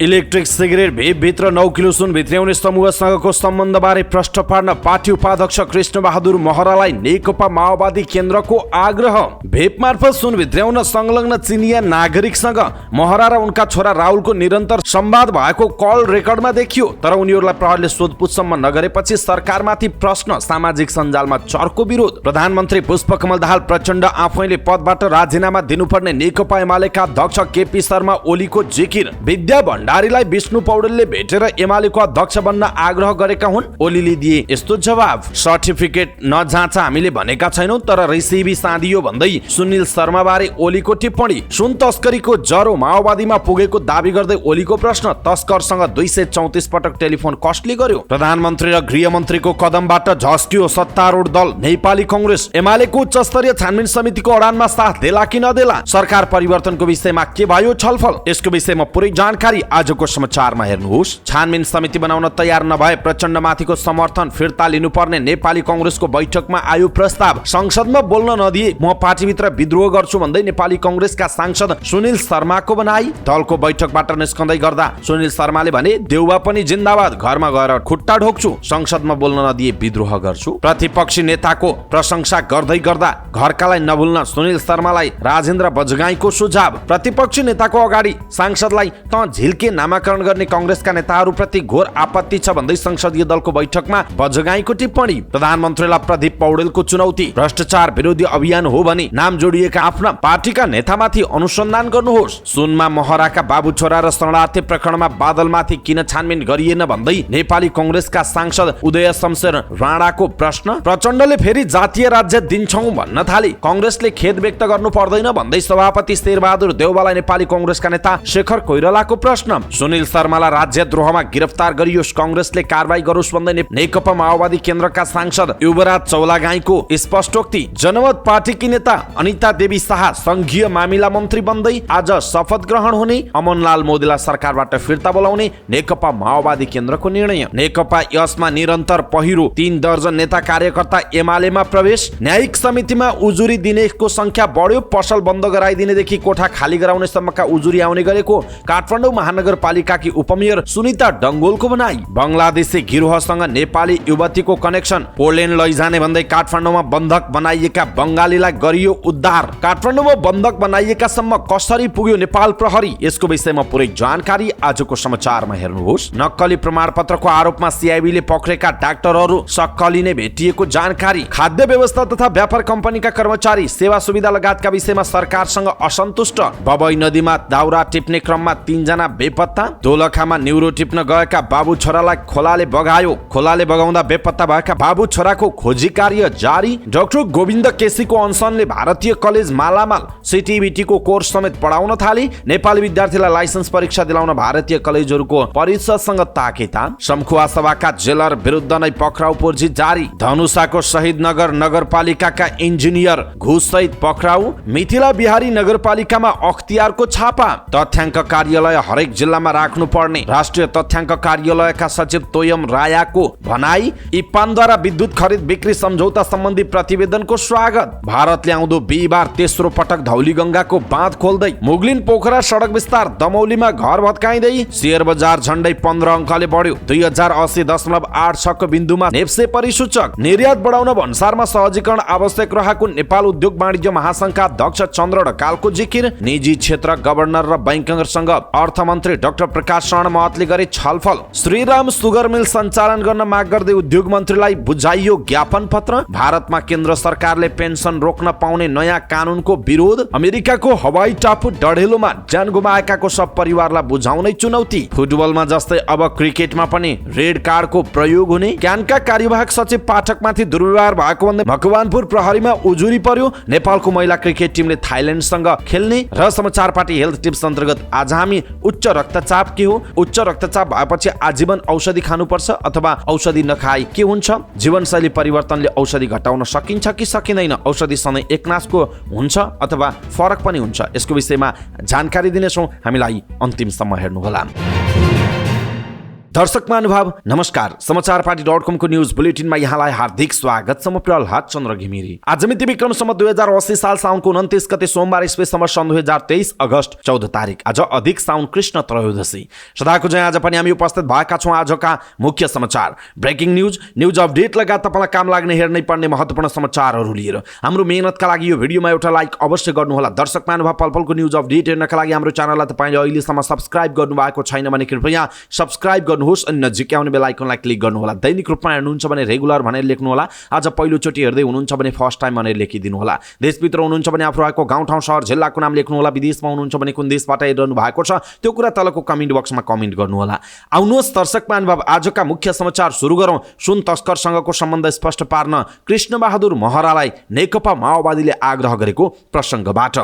Electric cigarette भेपभित्र 9 kilo सुन भित्र्याउने समूहसँगको सम्बन्धबारे प्रश्न पार्न पार्टी उपाध्यक्ष कृष्णबहादुर महरालाई नेकपा माओवादी केन्द्रको आग्रह। भेप मार्फत सुन भित्र्याउन संलग्न चिनिया नागरिकसँग महरा र उनका छोरा राहुलको निरन्तर संवाद भएको कल रेकर्डमा देखियो। तर उनीहरूलाई प्रहरीले सोधपुछसम्म नगरेपछि सरकारमाथि प्रश्न, सामाजिक सञ्जालमा चर्को विरोध। प्रधानमन्त्री पुष्पकमल दाहाल प्रचण्ड आफैले पदबाट राजीनामा दिनुपर्ने नेकपा एमालेका अध्यक्ष केपी शर्मा ओलीको जिकिर। विद्या भण्डारीलाई विष्णु पौडेलले भेटेर एमालेको अध्यक्ष बन्न आग्रह गरेका हुन्। ओलीले दिए यस्तो जवाब, सर्टिफिकेट नजाँच हामीले भनेका छैनौं, तर रिसिभी साँधियो भन्दै सुनिल शर्मा बारे ओलीको टिप्पणी। सुन तस्करीको जरो माओवादीमा पुगेको दावी गर्दै ओलीको प्रश्न, तस्करसँग 234 पटक टेलिफोन कसले गर्यो? प्रधानमन्त्री र गृहमन्त्रीको कदमबाट झस्कियो सत्तारूढ दल नेपाली कांग्रेस। एमालेको उच्च स्तरीय छानबिन समितिको अडानमा साथ देला कि नदेला? सरकार परिवर्तनको विषयमा के भयो छलफल? यसको विषयमा पुरै जानकारी आजको समाचारमा हेर्नुहोस्। छानबिन समिति बनाउन तयार नभए प्रचण्डमाथिको समर्थन फिर्ता लिनुपर्ने नेपाली कांग्रेसको बैठकमा आयो प्रस्ताव। संसदमा बोल्न नदिए म पार्टीभित्र विद्रोह गर्छु भन्दै नेपाली कांग्रेसका सांसद सुनिल शर्माको बनाई। दलको बैठकबाट निस्कँदै गर्दा सुनिल शर्माले भने, देउबा पनि जिन्दाबाद, घरमा गएर खुट्टा ढोक्छु, संसदमा बोल्न नदिए विद्रोह गर्छु। प्रतिपक्षी नेताको प्रशंसा गर्दै गर्दा घरकालाई नभुल्न सुनिल शर्मालाई राजेन्द्र बजगाईको सुझाव। प्रतिपक्षी नेताको अगाडि सांसदलाई त झिल्के नामाकरण गर्ने कांग्रेसका नेताहरूप्रति घोर आपत्ति छ भन्दै संसदीय दलको बैठकमा बजगाईको टिप्पणी। प्रधानमन्त्रीलाई प्रदीप पौडेलको चुनौती, भ्रष्टाचार विरोधी अभियान हो भने नाम जोडिएका आफ्ना पार्टीका नेतामाथि अनुसन्धान गर्नुहोस्। सुनमा महराका बाबु छोरा र शरणार्थी प्रकरणमा बादलमाथि किन छानबिन गरिएन भन्दै नेपाली कांग्रेसका सांसद उदय शमशेर राणाको प्रश्न। प्रचण्डले फेरि जातीय राज्य दिन्छौं भन्न थाले, कांग्रेसले खेद व्यक्त गर्नु पर्दैन भन्दै सभापति शेरबहादुर देउवालाई नेपाली कांग्रेसका नेता शेखर कोइरालाको प्रश्न। सुनिल शर्मालाई राज्यद्रोहमा गिरफ्तार गरियोस्, कांग्रेसले कारबाही गरोस् भन्दै नेकपा माओवादी केन्द्रका सांसद युवराज चौलागाईको स्पष्टोक्ति। जनमत पार्टीकी नेता अनिता देवी शाह संघीय मामिला मन्त्री बन्दै आज शपथ ग्रहण हुने। अमनलाल मोदीलाई सरकारबाट फिर्ता बोलाउने नेकपा माओवादी केन्द्रको निर्णय। नेकपा यसमा निरन्तर पहिरो, 3 दर्जन नेता कार्यकर्ता एमालेमा प्रवेश। न्यायिक समितिमा उजुरी दिनेको संख्या बढ्यो, पसल बन्द गराइदिनेदेखि कोठा खाली गराउने सम्मका उजुरी आउने गरेको काठमाडौँ महानगरपालिकाकी उपमेयर सुनिता डङ्गोलको भनाई। बंगलादेशी गिरोहसँग नेपाली युवतीको कनेक्सन, पोल्यान्ड लैजाने भन्दै काठमाडौँमा बन्धक बनाइएका बंगालीलाई गरियो उद्धार। काठमाडौँमा बन्धक बनाइएका सम्म कसरी पुग्यो नेपाल प्रहरी? यसको विषयमा पुरै जानकारी आजको समाचारमा हेर्नुहोस्। नक्कली प्रमाणपत्रको आरोपमा सीआईबीले पक्रेका डाक्टरहरू सक्कली नै भेटिएको जानकारी। खाद्य व्यवस्था तथा व्यापार कम्पनीका कर्मचारी सेवा सुविधा लगायतका विषयमा सरकारसँग असन्तुष्ट। बबई नदीमा दाउरा टिप्ने क्रममा 3 जना बेपत्ता। दोलखामा न्युरो टिप्न गएका बाबु छोरालाई खोलाले बगायो। खोलाले बगाउँदा बेपत्ता भएका बाबु छोराको खोजी कार्य जारी। डाक्टर गोविन्द केसीको अनसनले भारतीय कलेज मालामाल, सीटीबीटीको कोर्स समेत पढाउन थाले। नेपाली विद्यार्थीलाई लाइसेन्स परीक्षा दिलाउन भारतीय कलेजहरूको परिषदसँग ताकेतान। शम्खुवा सभाका जेलर विरुद्ध नै पक्राउ पूर्जी जारी। धनुषाको शहीद नगर नगरपालिकाका इन्जिनियर घुससहित पक्राउ। मिथिला बिहारी नगरपालिकामा अख्तियारको छापा। तथ्याङ्क कार्यालय हरेक जिल्लामा राख्नु पर्ने राष्ट्रिय तथ्याङ्क कार्यालयका सचिव तोयम रायाको भनाई। इपानद्वारा विद्युत खरिद बिक्री सम्झौता सम्बन्धी प्रतिवेदनको स्वागत। भारतले आउँदो बिहिबार तेस्रो पटक धौलीगङ्गाको बाँध खोल्दै। मुगलिन पोखरा सडक विस्तार, दमौलीमा घर भत्काइँदै। शेयर बजार झण्डै 15 अङ्कले बढ्यो, 2080.86 को बिन्दुमा नेप्से परिसूचक। निर्यात बढाउन भन्सारमा सहजीकरण आवश्यक रहेको नेपाल उद्योग वाणिज्य महासंघका अध्यक्ष चन्द्र ढकालको जिकिर। निजी क्षेत्र, गभर्नर र बैंकरसँग अर्थमन्त्री डाक्टर प्रकाश शरण महतले गरे छलफल। श्रीराम सुगर मिल सञ्चालन गर्न माग गर्दै उद्योग मन्त्रीलाई बुझाइयो ज्ञापन पत्र। भारतमा केन्द्र सरकारले पेन्सन रोक्न पाउने नयाँ कानूनको विरोध। अमेरिकाको हवाई टापु डढेलोमा ज्यान गुमाएकाको सब परिवारलाई बुझाउनै चुनौती। फुटबलमा जस्तै अब क्रिकेटमा पनि रेड कार्डको प्रयोग हुने। क्यानका कार्यवाहक सचिव पाठकमाथि दुर्व्यवहार भएको भन्दै मकवानपुर प्रहरीमा उजुरी पर्यो। नेपालको महिला क्रिकेट टिमले थाइल्याण्डसँग खेल्ने। र समाचार पार्टी हेल्थ टिप्स अन्तर्गत आज हामी उच्च रक्तचाप के हो, उच्च रक्तचाप भएपछि आजीवन औषधि खानुपर्छ अथवा औषधि नखाई के हुन्छ, जीवनशैली परिवर्तनले औषधि घटाउन सकिन्छ कि सकिँदैन, औषधि सधैँ एकनासको हुन्छ अथवा फरक पनि हुन्छ, यसको विषयमा जानकारी दिनेछौँ। हामीलाई अन्तिमसम्म हेर्नुहोला। दर्शक महानुभाव नमस्कार। समाचारपाटी.com को न्यूज बुलेटिनमा यहाँलाई हार्दिक स्वागत छ। म प्रहलाद चन्द्र घिमिरे। आज मिति विक्रम सम्वत 2080 साल साउनको 29 गते सोमबार ईस्वी सम्वत सन् 2023 अगस्त 14 तारिक। आज अधिक साउन कृष्ण त्रयोदशी। सदाको जय आज पनि हामी उपस्थित भएका छौँ आजका मुख्य समाचार, ब्रेकिङ न्यूज अपडेट लगायत तपाईलाई काम लाग्ने हेर्नै पर्ने महत्त्वपूर्ण समाचारहरू लिएर। हाम्रो मेहनतका लागि यो भिडियोमा एउटा लाइक अवश्य गर्नुहोला। दर्शक महानुभाव पलपलको न्यूज अपडेट हेर्नका लागि हाम्रो च्यानललाई तपाईले अहिलेसम्म सब्स्क्राइब गर्नुभएको छैन भने कृपया सब्स्क्राइब गर्नुहोस् अनि नजिकै आउने बेल आइकनलाई क्लिक गर्नुहोला। दैनिक रूपमा हेर्नुहुन्छ भने रेगुलर भनेर लेख्नुहोला। आज पहिलोचोटि हेर्दै हुनुहुन्छ भने फर्स्ट टाइम भनेर लेखिदिनुहोला। देशभित्र हुनुहुन्छ भने आफू रहेको गाउँ ठाउँ सहर जिल्लाको नाम लेख्नुहोला। विदेशमा हुनुहुन्छ भने कुन देशबाट हेरिरहनु भएको छ त्यो कुरा तलको कमेन्ट बक्समा कमेन्ट गर्नुहोला। आउनुहोस् दर्शक महानुभाव आजका मुख्य समाचार सुरु गरौँ। सुन तस्करसँगको सम्बन्ध स्पष्ट पार्न कृष्णबहादुर महरालाई नेकपा माओवादीले आग्रह गरेको प्रसङ्गबाट।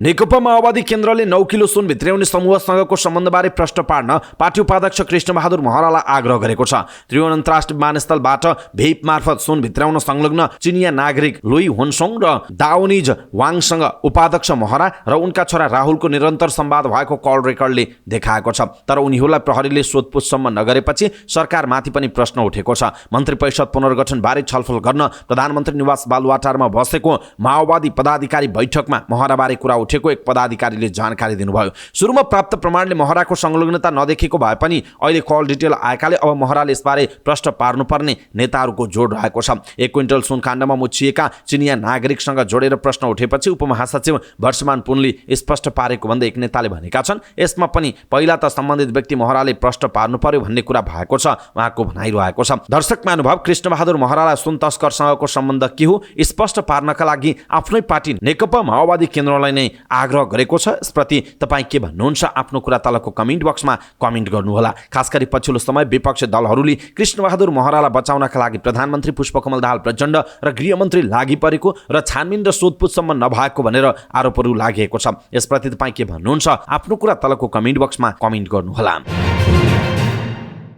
नेकपा माओवादी केन्द्रले 9 किलो सुन भित्र्याउने समूहसँगको सम्बन्धबारे प्रश्न पार्न पार्टी उपाध्यक्ष कृष्णबहादुर महरालाई आग्रह गरेको छ। त्रिभुवन अन्तर्राष्ट्रिय विमानस्थलबाट भेप मार्फत सुन भित्र्याउन संलग्न चिनिया नागरिक लुई होन्सोङ र दाओनिज वाङसँग उपाध्यक्ष महरा र उनका छोरा राहुलको निरन्तर संवाद भएको कल रेकर्डले देखाएको छ। तर उनीहरूलाई प्रहरीले सोधपुछसम्म नगरेपछि सरकारमाथि पनि प्रश्न उठेको छ। मन्त्री परिषद पुनर्गठनबारे छलफल गर्न प्रधानमन्त्री निवास बालुवाटारमा बसेको माओवादी पदाधिकारी बैठकमा महराबारे कुरा उठेको एक पदाधिकारीले जानकारी दिनुभयो। सुरुमा प्राप्त प्रमाणले महराको संलग्नता नदेखेको भए पनि अहिले कल डिटेल आएकाले अब महराले यसबारे प्रश्न पार्नुपर्ने नेताहरूको जोड रहेको छ। 1 क्विन्टल सुनकाण्डमा मुछिएका चिनिया नागरिकसँग जोडेर प्रश्न उठेपछि उपमहासचिव वर्षमान पुनले स्पष्ट पारेको भन्दै एक नेताले भनेका छन् यसमा पनि पहिला त सम्बन्धित व्यक्ति महराले प्रश्न पार्नु पर्यो भन्ने कुरा भएको छ, उहाँको भनाइरहेको छ। दर्शक महानुभाव कृष्णबहादुर महरालाई सुन तस्करसँगको सम्बन्ध के हो स्पष्ट पार्नका लागि आफ्नै पार्टी नेकपा माओवादी केन्द्रलाई नै आग्रह गरेको छ। यसप्रति तपाईँ के भन्नुहुन्छ आफ्नो कुरा तलको कमेन्ट बक्समा कमेन्ट गर्नुहोला। खास गरी पछिल्लो समय विपक्षी दलहरूले कृष्णबहादुर महरालाई बचाउनका लागि प्रधानमन्त्री पुष्पकमल दाहाल प्रचण्ड र गृहमन्त्री लागि परेको र छानबिन र सोधपुछसम्म नभएको भनेर आरोपहरू लागेको छ। यसप्रति तपाईँ के भन्नुहुन्छ आफ्नो कुरा तलको कमेन्ट बक्समा कमेन्ट गर्नुहोला।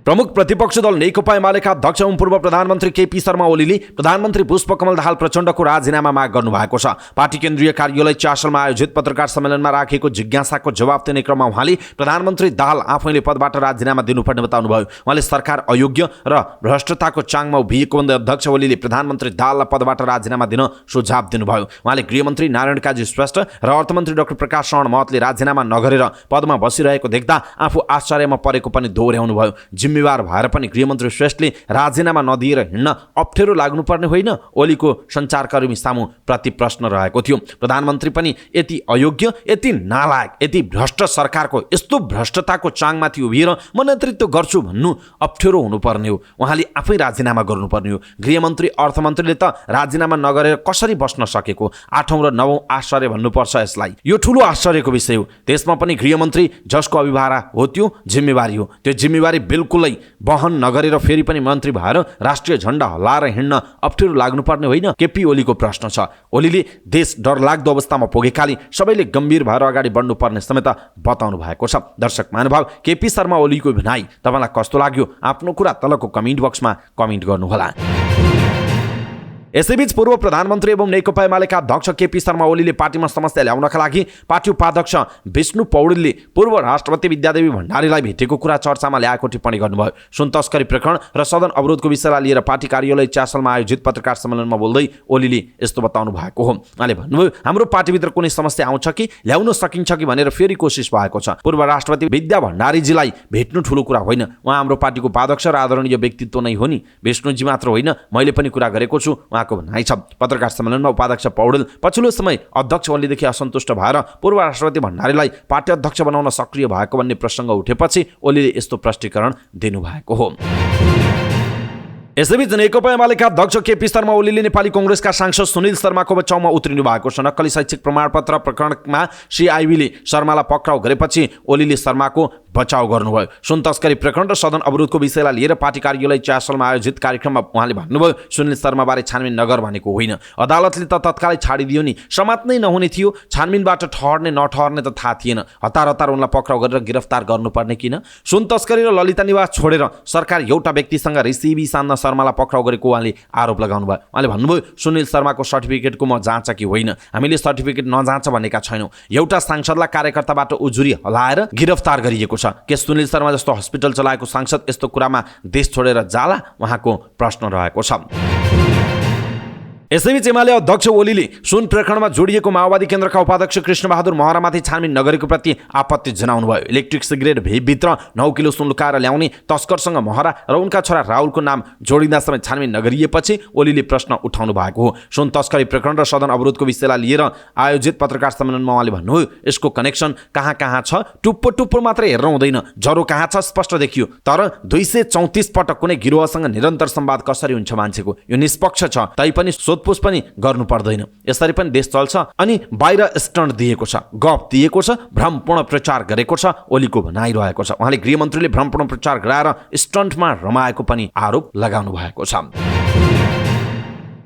प्रमुख प्रतिपक्ष दल नेकपा एमालेका अध्यक्ष एवं पूर्व प्रधानमन्त्री केपी शर्मा ओलीले प्रधानमन्त्री पुष्पकमल दाहाल प्रचण्डको राजीनामा माग गर्नुभएको छ। पार्टी केन्द्रीय कार्यालय चासलमा आयोजित पत्रकार सम्मेलनमा राखेको जिज्ञासाको जवाब दिने क्रममा उहाँले प्रधानमन्त्री दाहाल आफैले पदबाट राजीनामा दिनुपर्ने बताउनुभयो। उहाँले सरकार अयोग्य र भ्रष्टताको चाङमा उभिएको भन्दै अध्यक्ष ओलीले प्रधानमन्त्री दाहाललाई पदबाट राजीनामा दिन सुझाव दिनुभयो। उहाँले गृहमन्त्री नारायण काजी श्रेष्ठ र अर्थमन्त्री डाक्टर प्रकाश शरण महतले राजीनामा नगरेर पदमा बसिरहेको देख्दा आफू आश्चर्यमा परेको पनि दोहोर्याउनु भयो। जिम्मेवार भएर पनि गृहमन्त्री श्रेष्ठले राजीनामा नदिएर हिँड्न अप्ठ्यारो लाग्नुपर्ने होइन? ओलीको सञ्चारकर्मी सामु प्रति प्रश्न रहेको थियो। प्रधानमन्त्री पनि यति अयोग्य, यति नालायक, यति भ्रष्ट सरकारको यस्तो भ्रष्टताको चाङमाथि उभिएर म नेतृत्व गर्छु भन्नु अप्ठ्यारो हुनुपर्ने हो। उहाँले आफै राजीनामा गर्नुपर्ने हो। गृहमन्त्री अर्थमन्त्रीले त राजीनामा नगरेर कसरी बस्न सकेको? 8औं र 9औं आश्चर्य भन्नुपर्छ यसलाई। यो ठुलो आश्चर्यको विषय हो। त्यसमा पनि गृहमन्त्री जसको अभिभारा हो त्यो जिम्मेवारी हो। त्यो जिम्मेवारी बिल्कुल वहन नगरेर फेरि पनि मन्त्री भएर राष्ट्रिय झण्डा हल्लाएर हिँड्न अप्ठ्यारो लाग्नुपर्ने होइन? केपी ओलीको प्रश्न छ। ओलीले देश डरलाग्दो अवस्थामा पुगेकाले सबैले गम्भीर भएर अगाडि बढ्नुपर्ने समेत बताउनु भएको छ। दर्शक महानुभाव केपी शर्मा ओलीको भनाइ तपाईँलाई कस्तो लाग्यो आफ्नो कुरा तलको कमेन्ट बक्समा कमेन्ट गर्नुहोला। यसैबीच पूर्व प्रधानमन्त्री एवं नेकपा एमालेका अध्यक्ष केपी शर्मा ओलीले पार्टीमा समस्या ल्याउनका लागि पार्टी उपाध्यक्ष विष्णु पौडेलले पूर्व राष्ट्रपति विद्यादेवी भण्डारीलाई भेटेको कुरा चर्चामा ल्याएको टिप्पणी गर्नुभयो। सुन तस्करी प्रकरण र सदन अवरोधको विषयलाई लिएर पार्टी कार्यालय चासलमा आयोजित पत्रकार सम्मेलनमा बोल्दै ओलीले यस्तो बताउनु भएको हो। उहाँले भन्नुभयो हाम्रो पार्टीभित्र कुनै समस्या आउँछ कि ल्याउन सकिन्छ कि भनेर फेरि कोसिस भएको छ। पूर्व राष्ट्रपति विद्या भण्डारीजीलाई भेट्नु ठुलो कुरा होइन। उहाँ हाम्रो पार्टीको उपाध्यक्ष र आदरणीय व्यक्तित्व नै हो नि। विष्णुजी मात्र होइन, मैले पनि कुरा गरेको छु, को भनाइ छ। पत्रकार सम्मेलनमा उपाध्यक्ष पौडेल पछिल्लो समय अध्यक्ष ओलीदेखि असन्तुष्ट भएर पूर्व राष्ट्रपति भण्डारीलाई पार्टी अध्यक्ष बनाउन सक्रिय भएको भन्ने प्रसङ्ग उठेपछि ओलीले यस्तो प्रष्टीकरण दिनुभएको हो। यसैबीच नेकपा एमालेका अध्यक्ष केपी शर्मा ओलीले नेपाली कांग्रेसका सांसद सुनिल शर्माको बचाउमा उत्रिनु भएको छ। नक्कली शैक्षिक प्रमाणपत्र प्रकरणमा सिआइबीले शर्मालाई पक्राउ गरेपछि ओलीले शर्माको बचाउ गर्नुभयो। सुन तस्करी प्रकरण र सदन अवरोधको विषयलाई लिएर पार्टी कार्यालय चासलमा आयोजित कार्यक्रममा उहाँले भन्नुभयो सुनिल शर्माबारे छानबिन नगर भनेको होइन। अदालतले त तत्कालै छाडिदियो नि, समात्नै नहुने थियो। छानबिनबाट ठहर्ने नठहर्ने त थाहा थिएन। हतार हतार उनलाई पक्राउ गरेर गिरफ्तार गर्नुपर्ने किन? सुन तस्करी र ललिता निवास छोडेर सरकार एउटा व्यक्तिसँग रिसिभी सान्न शर्मालाई पक्राउ गरेको उहाँले आरोप लगाउनु भयो। उहाँले भन्नुभयो सुनिल शर्माको सर्टिफिकेटको म जाँच कि होइन, हामीले सर्टिफिकेट नजाँच भनेका छैनौँ। एउटा सांसदलाई कार्यकर्ताबाट उजुरी हलाएर गिरफ्तार गरिएको छ। छ। के सुनिल शर्मा जस्तो हस्पिटल चलाएको सांसद यस्तो कुरामा देश छोडेर जाला? उहाँको प्रश्न रहेको छ। यसैबीच एमाले अध्यक्ष ओलीले सुन प्रकरणमा जोडिएको माओवादी केन्द्रका उपाध्यक्ष कृष्णबहादुर महरामाथि छानबिन नगरेको प्रति आपत्ति जनाउनु भयो। इलेक्ट्रिक सिगरेट भेपभित्र 9 किलो सुन लुकाएर ल्याउने तस्करसँग महरा र उनका छोरा राहुलको नाम जोडिँदा समेत छानबिन नगरिएपछि ओलीले प्रश्न उठाउनु भएको हो। सुन तस्करी प्रकरण र सदन अवरोधको विषयलाई लिएर आयोजित पत्रकार सम्मेलनमा उहाँले भन्नुभयो, यसको कनेक्सन कहाँ कहाँ छ, टुप्पो टुप्पो मात्रै हेर्न हुँदैन, जरो कहाँ छ स्पष्ट देखियो। तर 234 पटक कुनै गिरोहसँग निरन्तर संवाद कसरी हुन्छ मान्छेको? यो निष्पक्ष छ, तैपनि सोधपुछ पनि गर्नु पर्दैन। यसरी पनि देश चल्छ। अनि बाहिर स्टन्ट दिएको छ, गफ दिएको छ, भ्रमपूर्ण प्रचार गरेको छ, ओलीको भनाइरहेको छ। उहाँले गृहमन्त्रीले भ्रमपूर्ण प्रचार गराएर स्टन्टमा रमाएको पनि आरोप लगाउनु भएको छ।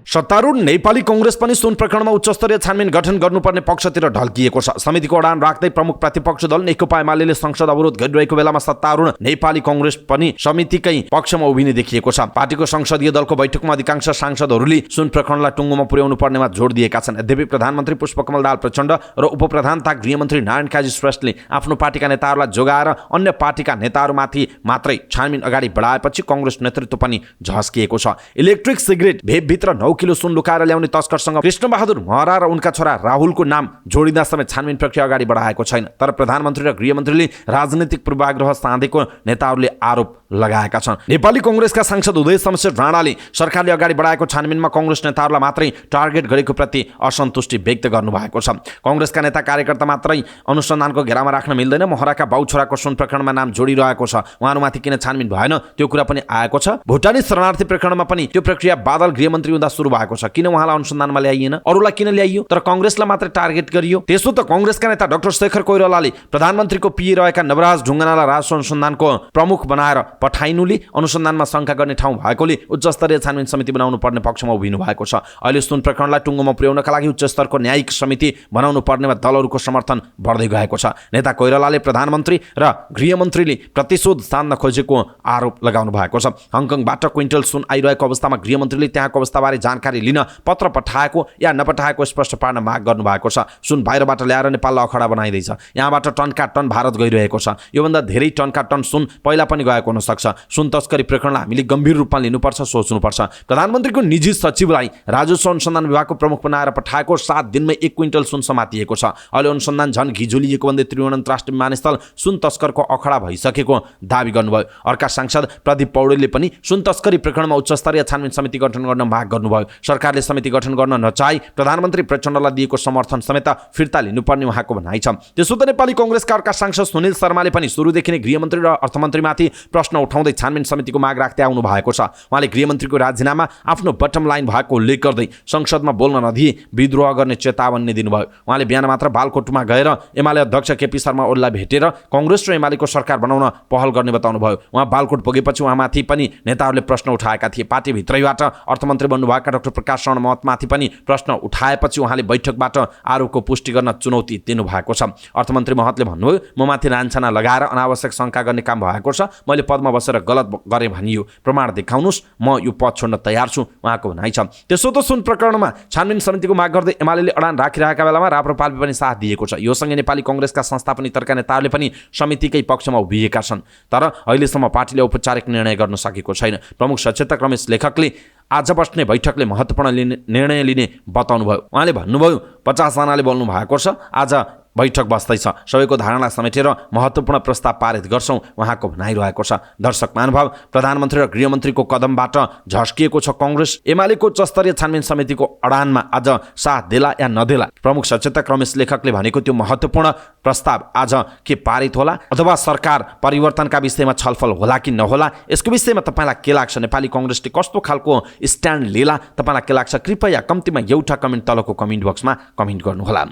सत्तारूढ नेपाली कांग्रेस पनि सुन प्रकरणमा उच्चस्तरीय छानबिन गठन गर्नुपर्ने पक्षतिर ढल्किएको छ। समितिको अडान राख्दै प्रमुख प्रतिपक्ष दल नेकपा एमालेले संसद अवरोध गरिरहेको बेलामा सत्तारूढ नेपाली कांग्रेस पनि समितिकै पक्षमा उभिने देखिएको छ। पार्टीको संसदीय दलको बैठकमा अधिकांश सांसदहरूले सुन प्रकरणलाई टुङ्गोमा पुर्याउनु पर्नेमा जोड दिएका छन्। यद्यपि प्रधानमन्त्री पुष्पकमल दाहाल प्रचण्ड र उपप्रधान तथा गृहमन्त्री नारायण काजी श्रेष्ठले आफ्नो पार्टीका नेताहरूलाई जोगाएर अन्य पार्टीका नेताहरूमाथि मात्रै छानबिन अगाडि बढाएपछि कांग्रेस नेतृत्व पनि झस्किएको छ। इलेक्ट्रिक सिगरेट भेपभित्र 9 किलो सुन लुकाएर ल्याउने तस्करसँग कृष्णबहादुर महरा र उनका छोरा राहुलको नाम जोडिँदा समेत छानबिन प्रक्रिया अगाडि बढाएको छैन। तर प्रधानमन्त्री र गृहमन्त्रीले राजनीतिक पूर्वाग्रह साँधेको नेताहरूले आरोप लगाएका छन्। नेपाली कांग्रेसका सांसद उदय शमशेर राणाले सरकारले अगाडि बढाएको छानबिनमा कांग्रेस नेताहरूलाई मात्रै टार्गेट गरेको प्रति असन्तुष्टि व्यक्त गर्नुभएको छ। कांग्रेसका नेता कार्यकर्ता मात्रै अनुसन्धानको घेरामा राख्न मिल्दैन, महराका बाउ छोराको सुन प्रकरणमा नाम जोडिरहेको छ, उहाँहरूमाथि किन छानबिन भएन त्यो कुरा पनि आएको छ। भुटानी शरणार्थी प्रकरणमा पनि त्यो प्रक्रिया बादल गृहमन्त्री हुँदा सुरु भएको छ, किन उहाँलाई अनुसन्धानमा ल्याइएन? अरूलाई किन ल्याइयो तर कांग्रेसलाई मात्रै टार्गेट गरियो? त्यसो त कांग्रेसका नेता डाक्टर शेखर कोइरालाले प्रधानमन्त्रीको पिए रहेका नवराज ढुङ्गानालाई राष्ट्र अनुसन्धानको प्रमुख बनाएर पठाइनुले अनुसन्धानमा शंका गर्ने ठाउँ भएकोले उच्चस्तरीय छानबिन समिति बनाउनु पर्ने पक्षमा उभिनु भएको छ। अहिले सुन प्रकरणलाई टुङ्गोमा पुर्याउनका लागि उच्च स्तरको न्यायिक समिति बनाउनु पर्नेमा दलहरूको समर्थन बढ्दै गएको छ। नेता कोइरालाले प्रधानमन्त्री र गृहमन्त्रीले प्रतिशोध तान्न खोजेको आरोप लगाउनु भएको छ। हङकङबाट क्विन्टल सुन आइरहेको अवस्थामा गृहमन्त्रीले त्यहाँको अवस्थाबारे जानकारी लिन पत्र पठाएको या नपठाएको स्पष्ट पार्न माग गर्नु भएको छ। सुन बाहिरबाट ल्याएर नेपाललाई अखडा बनाइदैछ, यहाँबाट टनका टन भारत गइरहेको छ, योभन्दा धेरै टनका टन सुन पहिला पनि गएको हुन सक्छ। सुन तस्करी प्रकरणलाई हामीले गम्भीर रूपमा लिनुपर्छ, सोच्नुपर्छ। प्रधानमन्त्रीको निजी सचिवलाई राजस्व अनुसन्धान विभागको प्रमुख बनाएर पठाएको 7 दिनमै 1 क्विन्टल सुन समातिएको छ। अहिले अनुसन्धान झन घिजुलिएको भन्दै त्रिभुवन अन्तर्राष्ट्रिय विमानस्थल सुन तस्करको अखडा भइसकेको दावी गर्नुभयो। अर्का सांसद प्रदीप पौडेलले पनि सुन तस्करी प्रकरणमा उच्चस्तरीय छानबिन समिति गठन गर्न माग गर्नुभयो। सरकारले समिति गठन गर्न नचाही प्रधानमन्त्री प्रचण्डलाई दिएको समर्थन समेत फिर्ता लिनुपर्ने उहाँको भनाइ छ। त्यसो त नेपाली कांग्रेसका अर्का सांसद सुनिल शर्माले पनि सुरुदेखि नै गृहमन्त्री र अर्थमन्त्रीमाथि प्रश्न उठाउँदै छानबिन समितिको माग राख्दै आउनु भएको छ। उहाँले गृहमन्त्रीको राजीनामा आफ्नो बटम लाइन भएको उल्लेख गर्दै संसदमा बोल्न नदिए विद्रोह गर्ने चेतावनी दिनुभयो। उहाँले बिहान मात्र बालकोटमा गएर एमाले अध्यक्ष केपी शर्मा ओलीलाई भेटेर कांग्रेस र एमालेको सरकार बनाउन पहल गर्ने बताउनुभयो। उहाँ बालकोट पुगेपछि उहाँमाथि पनि नेताहरूले प्रश्न उठाएका थिए। पार्टीभित्रैबाट अर्थमन्त्री बन्नुभएका डाक्टर प्रकाश शरण महतमाथि पनि प्रश्न उठाएपछि उहाँले बैठकबाट आरोपको पुष्टि गर्न चुनौती दिनुभएको छ। अर्थमन्त्री महतले भन्नुभयो, म माथि लान्छना लगाएर अनावश्यक शंका गर्ने काम भएको छ, मैले पदमा बसेर गलत गरेँ भनियो, प्रमाण देखाउनुस्, म यो पद छोड्न तयार छु, उहाँको भनाइ छ। त्यसो त सुन प्रकरणमा छानबिन समितिको माग गर्दै एमालेले अडान राखिरहेका बेलामा राप्रपाले पनि साथ दिएको छ। यो सँगै नेपाली कांग्रेसका संस्थापन स्तरका नेताहरूले पनि समितिकै पक्षमा उभिएका छन्। तर अहिलेसम्म पार्टीले औपचारिक निर्णय गर्न सकेको छैन। प्रमुख सचेतक रमेश लेखकले आज बस्ने बैठकले महत्त्वपूर्ण निर्णय लिने बताउनुभयो। उहाँले भन्नुभयो, 50 जनाले बोल्नु भएको छ, आज बैठक बस्दैछ, सबैको धारणा समेटेर महत्त्वपूर्ण प्रस्ताव पारित गर्छौं, उहाँको भनाइरहेको छ। दर्शक महानुभाव, प्रधानमन्त्री र गृहमन्त्रीको कदमबाट झस्किएको छ कांग्रेस। एमालेको उच्चस्तरीय छानबिन समितिको अडानमा आज साथ देला या नदेला? प्रमुख सचेतक रमेश लेखकले भनेको त्यो महत्त्वपूर्ण प्रस्ताव आज के पारित होला अथवा सरकार परिवर्तनका विषयमा छलफल होला कि नहोला, यसको विषयमा तपाईलाई के लाग्छ? नेपाली कांग्रेसले कस्तो खालको स्ट्यान्ड लिला, तपाईलाई के लाग्छ? कृपया कम्तीमा एउटा कमेन्ट तलको कमेन्ट बक्समा कमेन्ट गर्नुहोला।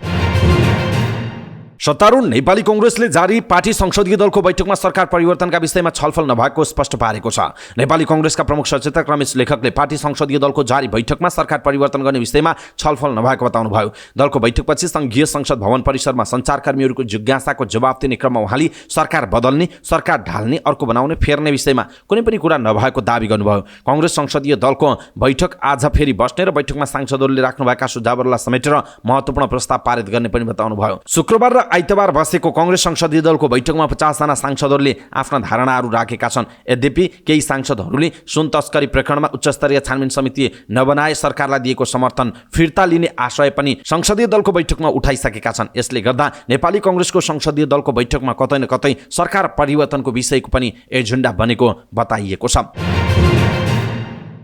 सत्तारूढ नेपाली कांग्रेसले जारी पार्टी संसदीय दलको बैठकमा सरकार परिवर्तनका विषयमा छलफल नभएको स्पष्ट पारेको छ। नेपाली कांग्रेसका प्रमुख सचेतक रमेश लेखकले पार्टी संसदीय दलको जारी बैठकमा सरकार परिवर्तन गर्ने विषयमा छलफल नभएको बताउनुभयो। दलको बैठकपछि संघीय संसद भवन परिसरमा सञ्चारकर्मीहरूको जिज्ञासाको जवाफ दिने क्रममा उहाँले सरकार बदल्ने, सरकार ढाल्ने, अर्को बनाउने, फेर्ने विषयमा कुनै पनि कुरा नभएको दावी गर्नुभयो। कांग्रेस संसदीय दलको बैठक आज फेरि बस्ने र बैठकमा सांसदहरूले राख्नुभएका सुझावहरूलाई समेटेर महत्त्वपूर्ण प्रस्ताव पारित गर्ने पनि बताउनुभयो। शुक्रबार र आइतबार बसेको कांग्रेस संसदीय दलको बैठकमा 50 जना सांसदहरूले आफ्ना धारणाहरू राखेका छन्। यद्यपि केही सांसदहरूले सुन तस्करी प्रकरणमा उच्चस्तरीय छानबिन समिति नबनाए सरकारलाई दिएको समर्थन फिर्ता लिने आशय पनि संसदीय दलको बैठकमा उठाइसकेका छन्। यसले गर्दा नेपाली कांग्रेसको संसदीय दलको बैठकमा कतै न कतै सरकार परिवर्तनको विषयको पनि एजेन्डा बनेको बताइएको छ।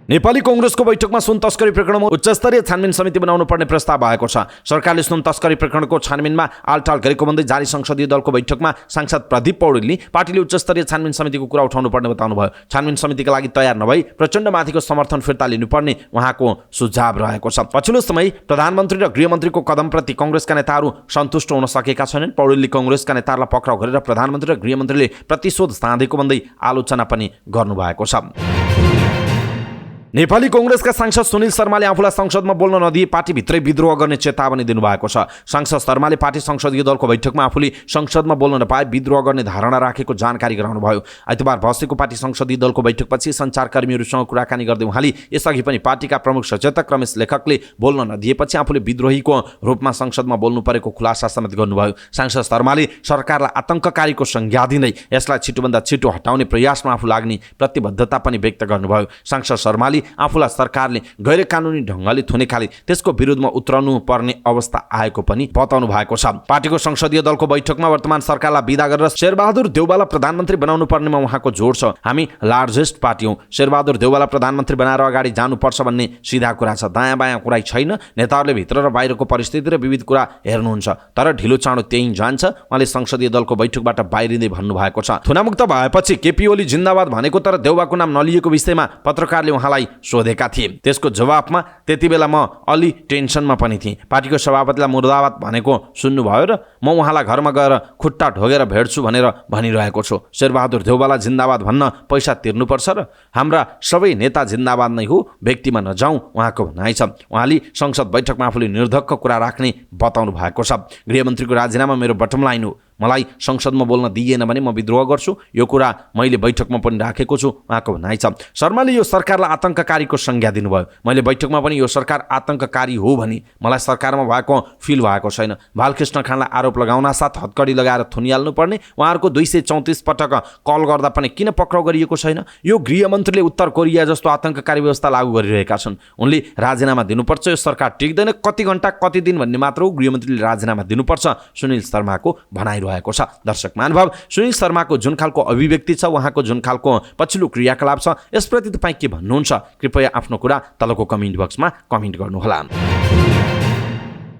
नेपाली कांग्रेसको बैठकमा सुन तस्करी प्रकरणमा उच्चस्तरीय छानबिन समिति बनाउनु पर्ने प्रस्ताव भएको छ। सरकारले सुन तस्करी प्रकरणको छानबिनमा आलटाल गरेको भन्दै जारी संसदीय दलको बैठकमा सांसद प्रदीप पौडेलले पार्टीले उच्चस्तरीय छानबिन समितिको कुरा उठाउनु पर्ने बताउनुभयो। छानबिन समितिका लागि तयार नभई प्रचण्डमाथिको समर्थन फिर्ता लिनुपर्ने उहाँको सुझाव रहेको छ। पछिल्लो समय प्रधानमन्त्री र गृहमन्त्रीको कदमप्रति कांग्रेसका नेताहरू सन्तुष्ट हुन सकेका छैनन्। पौडेलले कांग्रेसका नेताहरूलाई पक्राउ गरेर प्रधानमन्त्री र गृहमन्त्रीले प्रतिशोध साधेको भन्दै आलोचना पनि गर्नुभएको छ। नेपाली कांग्रेसका सांसद सुनिल शर्माले आफूलाई संसदमा बोल्न नदिए पार्टीभित्रै विद्रोह गर्ने चेतावनी दिनुभएको छ। सांसद शर्माले पार्टी संसदीय दलको बैठकमा आफूले संसदमा बोल्न नपाए विद्रोह गर्ने धारणा राखेको जानकारी गराउनुभयो। आइतबार बसेको पार्टी संसदीय दलको बैठकपछि सञ्चारकर्मीहरूसँग कुराकानी गर्दै उहाँले यसअघि पनि पार्टीका प्रमुख सचेतक रमेश लेखकले बोल्न नदिएपछि आफूले विद्रोहीको रूपमा संसदमा बोल्नु परेको खुलासा समेत गर्नुभयो। सांसद शर्माले सरकारलाई आतंककारीको संज्ञा दिँदै यसलाई छिटोभन्दा छिटो हटाउने प्रयासमा आफू लाग्ने प्रतिबद्धता पनि व्यक्त गर्नुभयो। सांसद शर्माले आफूलाई सरकारले गैर कानुनी ढंगले थुनेकाले त्यसको विरुद्धमा उत्रनु पर्ने अवस्था आएको पनि बताउनु भएको छ। पार्टीको संसदीय दलको बैठकमा वर्तमान सरकारलाई विदा गरेर शेरबहादुर देउवालाई प्रधानमन्त्री बनाउनु पर्नेमा उहाँको जोड छ। हामी लार्जेस्ट पार्टी हौं, शेरबहादुर देउवालाई प्रधानमन्त्री बनाएर अगाडि जानुपर्छ भन्ने सिधा कुरा छ। दायाँ बायाँ कुरा छैन। नेताहरूले भित्र र बाहिरको परिस्थिति र विविध कुरा हेर्नुहुन्छ, तर ढिलो चाँडो त्यही जान्छ। उहाँले संसदीय दलको बैठकबाट बाहिरिँदै भन्नुभएको छ। थुनामुक्त भएपछि केपी ओली जिन्दाबाद भनेको तर देउवाको नाम नलिएको विषयमा पत्रकारले उहाँलाई सोधेका थिए। त्यसको जवाफमा त्यतिबेला म अलि टेन्सनमा पनि थिएँ। पार्टीको सभापतिलाई मुर्दाबाद भनेको सुन्नुभयो र म उहाँलाई घरमा गएर खुट्टा ढोगेर भेट्छु भनेर भनिरहेको छु। शेरबहादुर देउवालाई जिन्दाबाद भन्न पैसा तिर्नुपर्छ र हाम्रा सबै नेता जिन्दाबाद नै हो, व्यक्तिमा नजाउँ उहाँको भनाइ छ। उहाँले संसद बैठकमा आफूले निर्धक्क कुरा राख्ने बताउनु भएको छ। गृहमन्त्रीको राजीनामा मेरो बटम लाइन हो, मलाई संसदमा बोल्न दिइएन भने म विद्रोह गर्छु, यो कुरा मैले बैठकमा पनि राखेको छु उहाँको भनाइ छ। शर्माले यो सरकारलाई आतंककारीको संज्ञा दिनुभयो। मैले बैठकमा पनि यो सरकार आतंककारी हो भनी मलाई सरकारमा भएको फिल भएको छैन। बालकृष्ण खानलाई आरोप लगाउन साथ हत्कडी लगाएर थुनिहाल्नु पर्ने, उहाँहरूको 234 पटक कल गर्दा पनि किन पक्राउ गरिएको छैन? यो गृहमन्त्रीले उत्तर कोरिया जस्तो आतंककारी व्यवस्था लागू गरिरहेका छन्। उनले राजीनामा दिनुपर्छ, यो सरकार टिक्दैन, कति घण्टा कति दिन भन्ने मात्र हो, गृहमन्त्रीले राजीनामा दिनुपर्छ सुनिल शर्माको भनाइ रहेको छ। दर्शक महानुभाव, सुनिल शर्माको जुन खालको अभिव्यक्ति छ, उहाँको जुन खालको पछिल्लो क्रियाकलाप छ, यसप्रति तपाईँ के भन्नुहुन्छ? कृपया आफ्नो कुरा तलको कमेन्ट बक्समा कमेन्ट गर्नुहोला।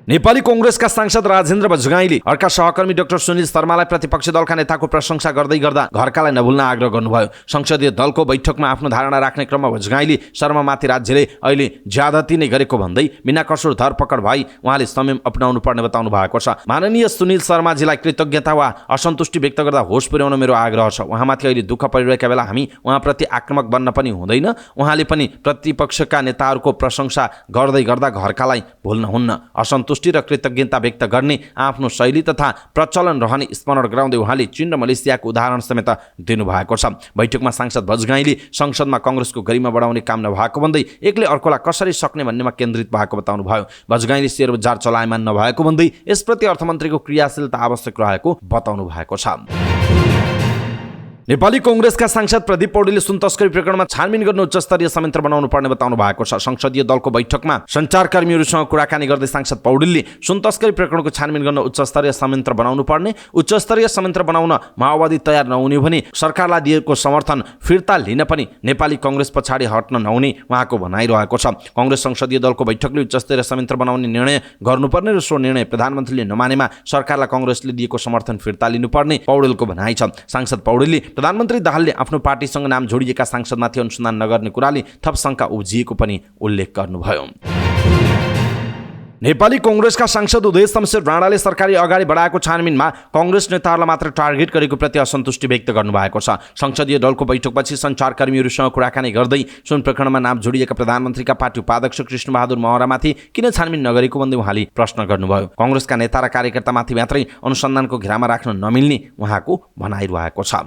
नेपाली कांग्रेसका सांसद राजेन्द्र बजगाईले अर्का सहकर्मी डाक्टर सुनिल शर्मालाई प्रतिपक्षी दलका नेताको प्रशंसा गर्दै गर्दा घरकालाई नभुल्न आग्रह गर्नुभयो। संसदीय दलको बैठकमा आफ्नो धारणा राख्ने क्रममा बजगाईले शर्मामाथि राज्यले अहिले ज्यादती नै गरेको भन्दै बिना कसुर धरपकड भई उहाँले संयम अपनाउनु पर्ने बताउनु भएको छ। माननीय सुनिल शर्माजीलाई कृतज्ञता वा असन्तुष्टि व्यक्त गर्दा होस पुर्याउन मेरो आग्रह छ। उहाँमाथि अहिले दुःख परिरहेका बेला हामी उहाँप्रति आक्रामक बन्न पनि हुँदैन। उहाँले पनि प्रतिपक्षका नेताहरूको प्रशंसा गर्दै गर्दा घरकालाई भुल्न हुन्न। असन्तुष्टि र कृतज्ञता व्यक्त गर्ने आफ्नो शैली तथा प्रचलन रहने स्मरण गराउँदै उहाँले चीन र मलेसियाको उदाहरण समेत दिनुभएको छ। बैठकमा सांसद बजगाईले संसदमा कांग्रेसको गरिमा बढाउने काम नभएको भन्दै एकले अर्कोलाई कसरी सक्ने भन्नेमा केन्द्रित भएको बताउनुभयो। बजगाईले शेयर बजार चलायमान नभएको भन्दै यसप्रति अर्थमन्त्रीको क्रियाशीलता आवश्यक रहेको बताउनु भएको छ। नेपाली कांग्रेसका सांसद प्रदीप पौडेलले सुन तस्करी प्रकरणमा छानबिन गर्न उच्चस्तरीय संयन्त्र बनाउनु पर्ने बताउनु भएको छ। संसदीय दलको बैठकमा सञ्चारकर्मीहरूसँग कुराकानी गर्दै सांसद पौडेलले सुन तस्करी प्रकरणको छानबिन गर्न उच्चस्तरीय संयन्त्र बनाउनु पर्ने, उच्चस्तरीय संयन्त्र बनाउन माओवादी तयार नहुने भने सरकारलाई दिएको समर्थन फिर्ता लिन पनि नेपाली कांग्रेस पछाडि हट्न नहुने उहाँको भनाइरहेको छ। कांग्रेस संसदीय दलको बैठकले उच्चस्तरीय संयन्त्र बनाउने निर्णय गर्नुपर्ने र सो निर्णय प्रधानमन्त्रीले नमानेमा सरकारलाई कांग्रेसले दिएको समर्थन फिर्ता लिनुपर्ने पौडेलको भनाइ छ। सांसद पौडेलले प्रधानमन्त्री दाहालले आफ्नो पार्टीसँग नाम जोडिएका सांसदमाथि अनुसन्धान नगर्ने कुराले थप शंका उब्जिएको पनि उल्लेख गर्नुभयो। नेपाली कांग्रेसका सांसद उदय शमशेर राणाले सरकारले अगाडि बढाएको छानबिनमा कांग्रेस नेताहरूलाई मात्र टार्गेट गरेको प्रति असन्तुष्टि व्यक्त गर्नुभएको छ। संसदीय दलको बैठकपछि सञ्चारकर्मीहरूसँग कुराकानी गर्दै सुन प्रकरणमा नाम जोडिएका प्रधानमन्त्रीका पार्टी उपाध्यक्ष कृष्णबहादुर महरामाथि किन छानबिन नगरेको भन्दै उहाँले प्रश्न गर्नुभयो। कांग्रेसका नेता र कार्यकर्तामाथि मात्रै अनुसन्धानको घेरामा राख्न नमिल्ने उहाँको भनाइरहेको छ।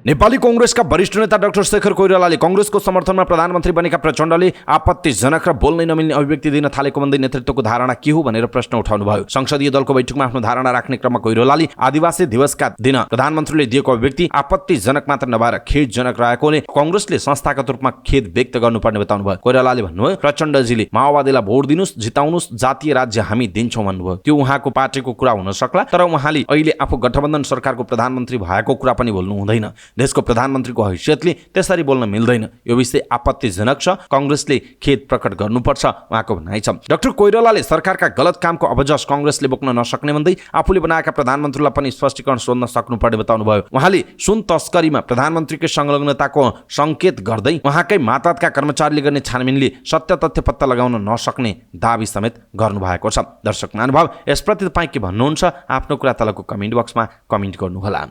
नेपाली कांग्रेसका वरिष्ठ नेता डाक्टर शेखर कोइरालाले कांग्रेसको समर्थनमा प्रधानमन्त्री बनेका प्रचण्डले आपत्तिजनक र बोल्नै नमिल्ने अभिव्यक्ति दिन थालेको भन्दै नेतृत्वको धारणा के हो भनेर प्रश्न उठाउनुभयो। संसदीय दलको बैठकमा आफ्नो धारणा राख्ने क्रममा कोइरालाले आदिवासी दिवसका दिन प्रधानमन्त्रीले दिएको अभिव्यक्ति आपत्तिजनक मात्र नभएर खेदजनक रहेकोले कांग्रेसले संस्थागत रूपमा खेद व्यक्त गर्नुपर्ने बताउनुभयो। कोइरालाले भन्नुभयो, प्रचण्डजीले माओवादीलाई भोट दिनुस्, जिताउनुस्, जातीय राज्य हामी दिन्छौँ भन्नुभयो। त्यो उहाँको पार्टीको कुरा हुन सक्ला, तर उहाँले अहिले आफू गठबन्धन सरकारको प्रधानमन्त्री भएको कुरा पनि बोल्नु हुँदैन। देशको प्रधानमन्त्रीको हैसियतले त्यसरी बोल्न मिल्दैन। यो विषय आपत्तिजनक छ, कांग्रेसले खेद प्रकट गर्नुपर्छ उहाँको भनाइ छ। डाक्टर कोइरालाले सरकारका गलत कामको अबजस कांग्रेसले बोक्न नसक्ने भन्दै आफूले बनाएका प्रधानमन्त्रीलाई पनि स्पष्टीकरण सोध्न सक्नुपर्ने बताउनुभयो। उहाँले सुन तस्करीमा प्रधानमन्त्रीको संलग्नताको संकेत गर्दै उहाँकै मातहतका कर्मचारीले गर्ने छानबिनले सत्य तथ्य पत्ता लगाउन नसक्ने दाबी समेत गर्नुभएको छ। दर्शक महानुभाव, यसप्रति तपाईँ के भन्नुहुन्छ? आफ्नो कुरा तलको कमेन्ट बक्समा कमेन्ट गर्नुहोला।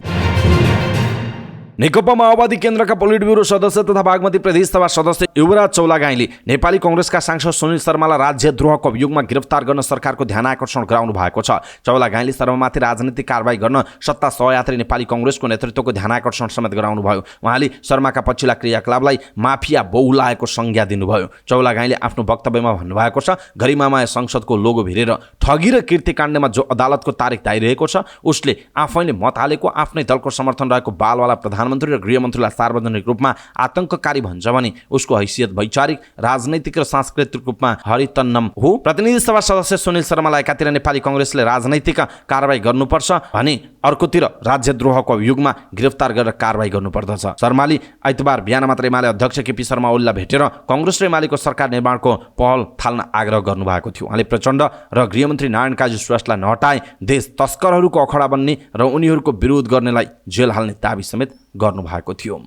नेकपा माओवादी केन्द्रका पोलिट ब्युरो सदस्य तथा बागमती प्रदेश सभा सदस्य युवराज चौलागाईले नेपाली कांग्रेसका सांसद सुनिल शर्मालाई राज्यद्रोहको अभियोगमा गिरफ्तार गर्न सरकारको ध्यान आकर्षण गराउनु भएको छ। चौलागाईले शर्मामाथि राजनीतिक कारबाही गर्न सत्ता सहयात्री नेपाली कांग्रेसको नेतृत्वको ध्यान आकर्षण समेत गराउनु भयो। उहाँले शर्माका पछिल्ला क्रियाकलापलाई माफिया बहुलाएको संज्ञा दिनुभयो। चौलागाईले आफ्नो वक्तव्यमा भन्नुभएको छ, गरिमामय संसदको लोगो भिरेर ठगी र कीर्तिकाण्डमा जो अदालतको तारिख दाइरहेको छ उसले आफैले मत हालेको आफ्नै दलको समर्थन रहेको बालवाला प्रधानमन्त्री र गृहमन्त्रीलाई सार्वजनिक रूपमा आतंककारी भन्छ भने उसको हैसियत वैचारिक, राजनैतिक र सांस्कृतिक रूपमा हरितन्नम हो। प्रतिनिधि सभा सदस्य सुनिल शर्मालाई एकातिर नेपाली कांग्रेसले राजनैतिक कारबाही गर्नुपर्छ भने अर्कोतिर राज्यद्रोहको अभियोगमा गिरफ्तार गरेर कारबाही गर्नुपर्दछ। शर्माले आइतबार बिहान मात्र एमाले अध्यक्ष केपी शर्मा ओलीलाई भेटेर कांग्रेस र एमालेको सरकार निर्माणको पहल थाल्न आग्रह गर्नुभएको थियो। उहाँले प्रचण्ड र गृहमन्त्री नारायण काजी श्रेष्ठलाई नहटाए देश तस्करहरूको अखडा बन्ने र उनीहरूको विरोध गर्नेलाई जेल हाल्ने दाबी समेत गर्नुभएको थियो।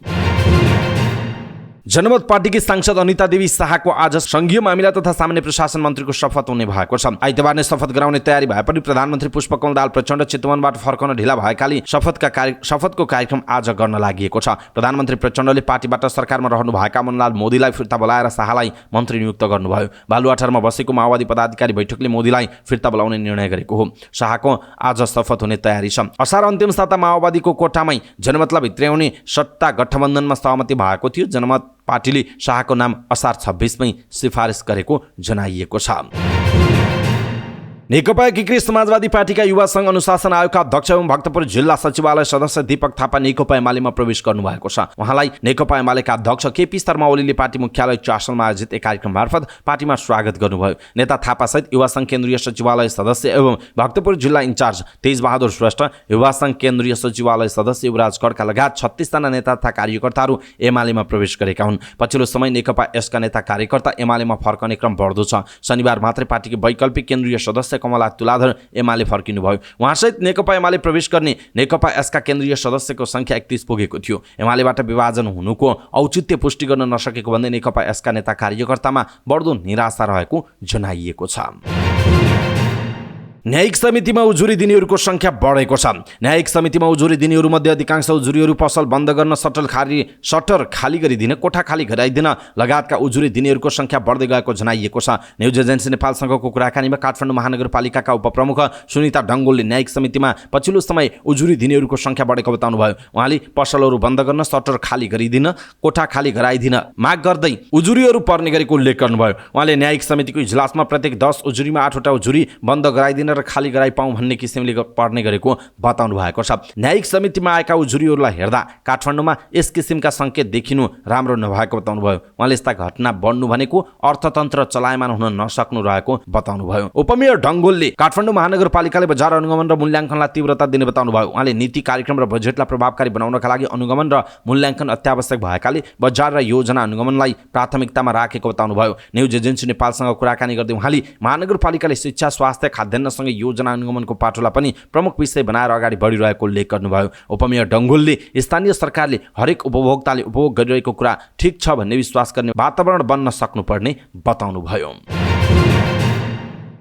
जनमत पार्टीकी सांसद अनिता देवी शाहको आज संघीय मामिला तथा सामान्य प्रशासन मन्त्रीको शपथ हुने भएको छ। आइतबार नै शपथ गराउने तयारी भए पनि प्रधानमन्त्री पुष्पकमल दाहाल प्रचण्ड चितवनबाट फर्कन ढिला भएकाले शपथको कार्यक्रम आज गर्न लागि छ। प्रधानमन्त्री प्रचण्डले पार्टीबाट सरकारमा रहनुभएका मनलाल मोदीलाई फिर्ता बोलाएर शाहलाई मन्त्री नियुक्त गर्नुभयो। बालुवाटारमा बसेको माओवादी पदाधिकारी बैठकले मोदीलाई फिर्ता बोलाउने निर्णय गरेको हो। शाहको आज शपथ हुने तयारी छ। असार अन्तिम साता माओवादीको कोठामै जनमतलाई भित्र्याउने सत्ता गठबन्धनमा सहमति भएको थियो। जनमत पार्टीले शाहको नाम असार 26 मै सिफारिस गरेको जनाइएको छ। नेकपा एकीकृत समाजवादी पार्टीका युवा संघ अनुशासन आयोगका अध्यक्ष एवं भक्तपुर जिल्ला सचिवालय सदस्य दीपक थापा नेकपा एमालेमा प्रवेश गर्नुभएको छ। उहाँलाई नेकपा एमालेका अध्यक्ष केपी शर्मा ओलीले पार्टी मुख्यालय चासलमा आयोजित एक कार्यक्रम मार्फत पार्टीमा स्वागत गर्नुभयो। नेता थापासहित युवा संघ केन्द्रीय सचिवालय सदस्य एवं भक्तपुर जिल्ला इन्चार्ज तेजबहादुर श्रेष्ठ, युवा संघ केन्द्रीय सचिवालय सदस्य युवराज खड्का लगायत 36 जना नेता तथा कार्यकर्ताहरू एमालेमा प्रवेश गरेका हुन्। पछिल्लो समय नेकपा यसका नेता कार्यकर्ता एमालेमा फर्कने क्रम बढ्दो छ। शनिबार मात्रै पार्टीको वैकल्पिक केन्द्रीय सदस्य कमला तुलाधर एमाले फर्किनुभयो। उहाँसहित नेकपा एमाले प्रवेश गर्ने नेकपा यसका केन्द्रीय सदस्यको संख्या 31 पुगेको थियो। एमालेबाट विभाजन हुनुको औचित्य पुष्टि गर्न नसकेको भन्दै नेकपा यसका नेता कार्यकर्तामा बढ्दो निराशा रहेको जनाइएको छ। न्यायिक समितिमा उजुरी दिनेहरूको संख्या बढेको छ। न्यायिक समितिमा उजुरी दिनेहरूमध्ये अधिकांश उजुरीहरू पसल बन्द गर्न, सटर खाली गरिदिन, कोठा खाली गराइदिन लगायतका उजुरी दिनेहरूको संख्या बढ्दै गएको जनाइएको छ। न्युज एजेन्सी नेपालसँगको कुराकानीमा काठमाडौँ महानगरपालिकाका उपप्रमुख सुनिता डङ्गोलले न्यायिक समितिमा पछिल्लो समय उजुरी दिनेहरूको संख्या बढेको बताउनुभयो। उहाँले पसलहरू बन्द गर्न, सटर खाली गरिदिन, कोठा खाली गराइदिन माग गर्दै उजुरीहरू पर्ने गरेको उल्लेख गर्नुभयो। उहाँले न्यायिक समितिको इजलासमा प्रत्येक 10 उजुरीमा 8वटा उजुरी बन्द गराइदिन र खाली गराइ पाऊँ भन्ने किसिमले पर्ने गरेको बताउनु भएको छ। न्यायिक समितिमा आएका उजुरीहरूलाई हेर्दा काठमाडौँमा यस किसिमका सङ्केत देखिनु राम्रो नभएको बताउनुभयो। उहाँले यस्ता घटना बढ्नु भनेको अर्थतन्त्र चलायमान हुन नसक्नु रहेको बताउनुभयो। उपमेयर डङ्गोलले काठमाडौँ महानगरपालिकाले बजार अनुगमन र मूल्याङ्कनलाई तीव्रता दिने बताउनुभयो। उहाँले नीति कार्यक्रम र बजेटलाई प्रभावकारी बनाउनका लागि अनुगमन र मूल्याङ्कन अत्यावश्यक भएकाले बजार र योजना अनुगमनलाई प्राथमिकतामा राखेको बताउनुभयो। न्युज एजेन्सी नेपालसँग कुराकानी गर्दै उहाँले महानगरपालिकाले शिक्षा, स्वास्थ्य, खाद्यान्नसँग योजना अनुगमनको पाटोलाई पनि प्रमुख विषय बनाएर अगाडि बढिरहेको उल्लेख गर्नुभयो। उपमेयर डङ्गोलले स्थानीय सरकारले हरेक उपभोक्ताले उपभोग गरिरहेको कुरा ठिक छ भन्ने विश्वास गर्ने वातावरण बन्न सक्नुपर्ने बताउनुभयो।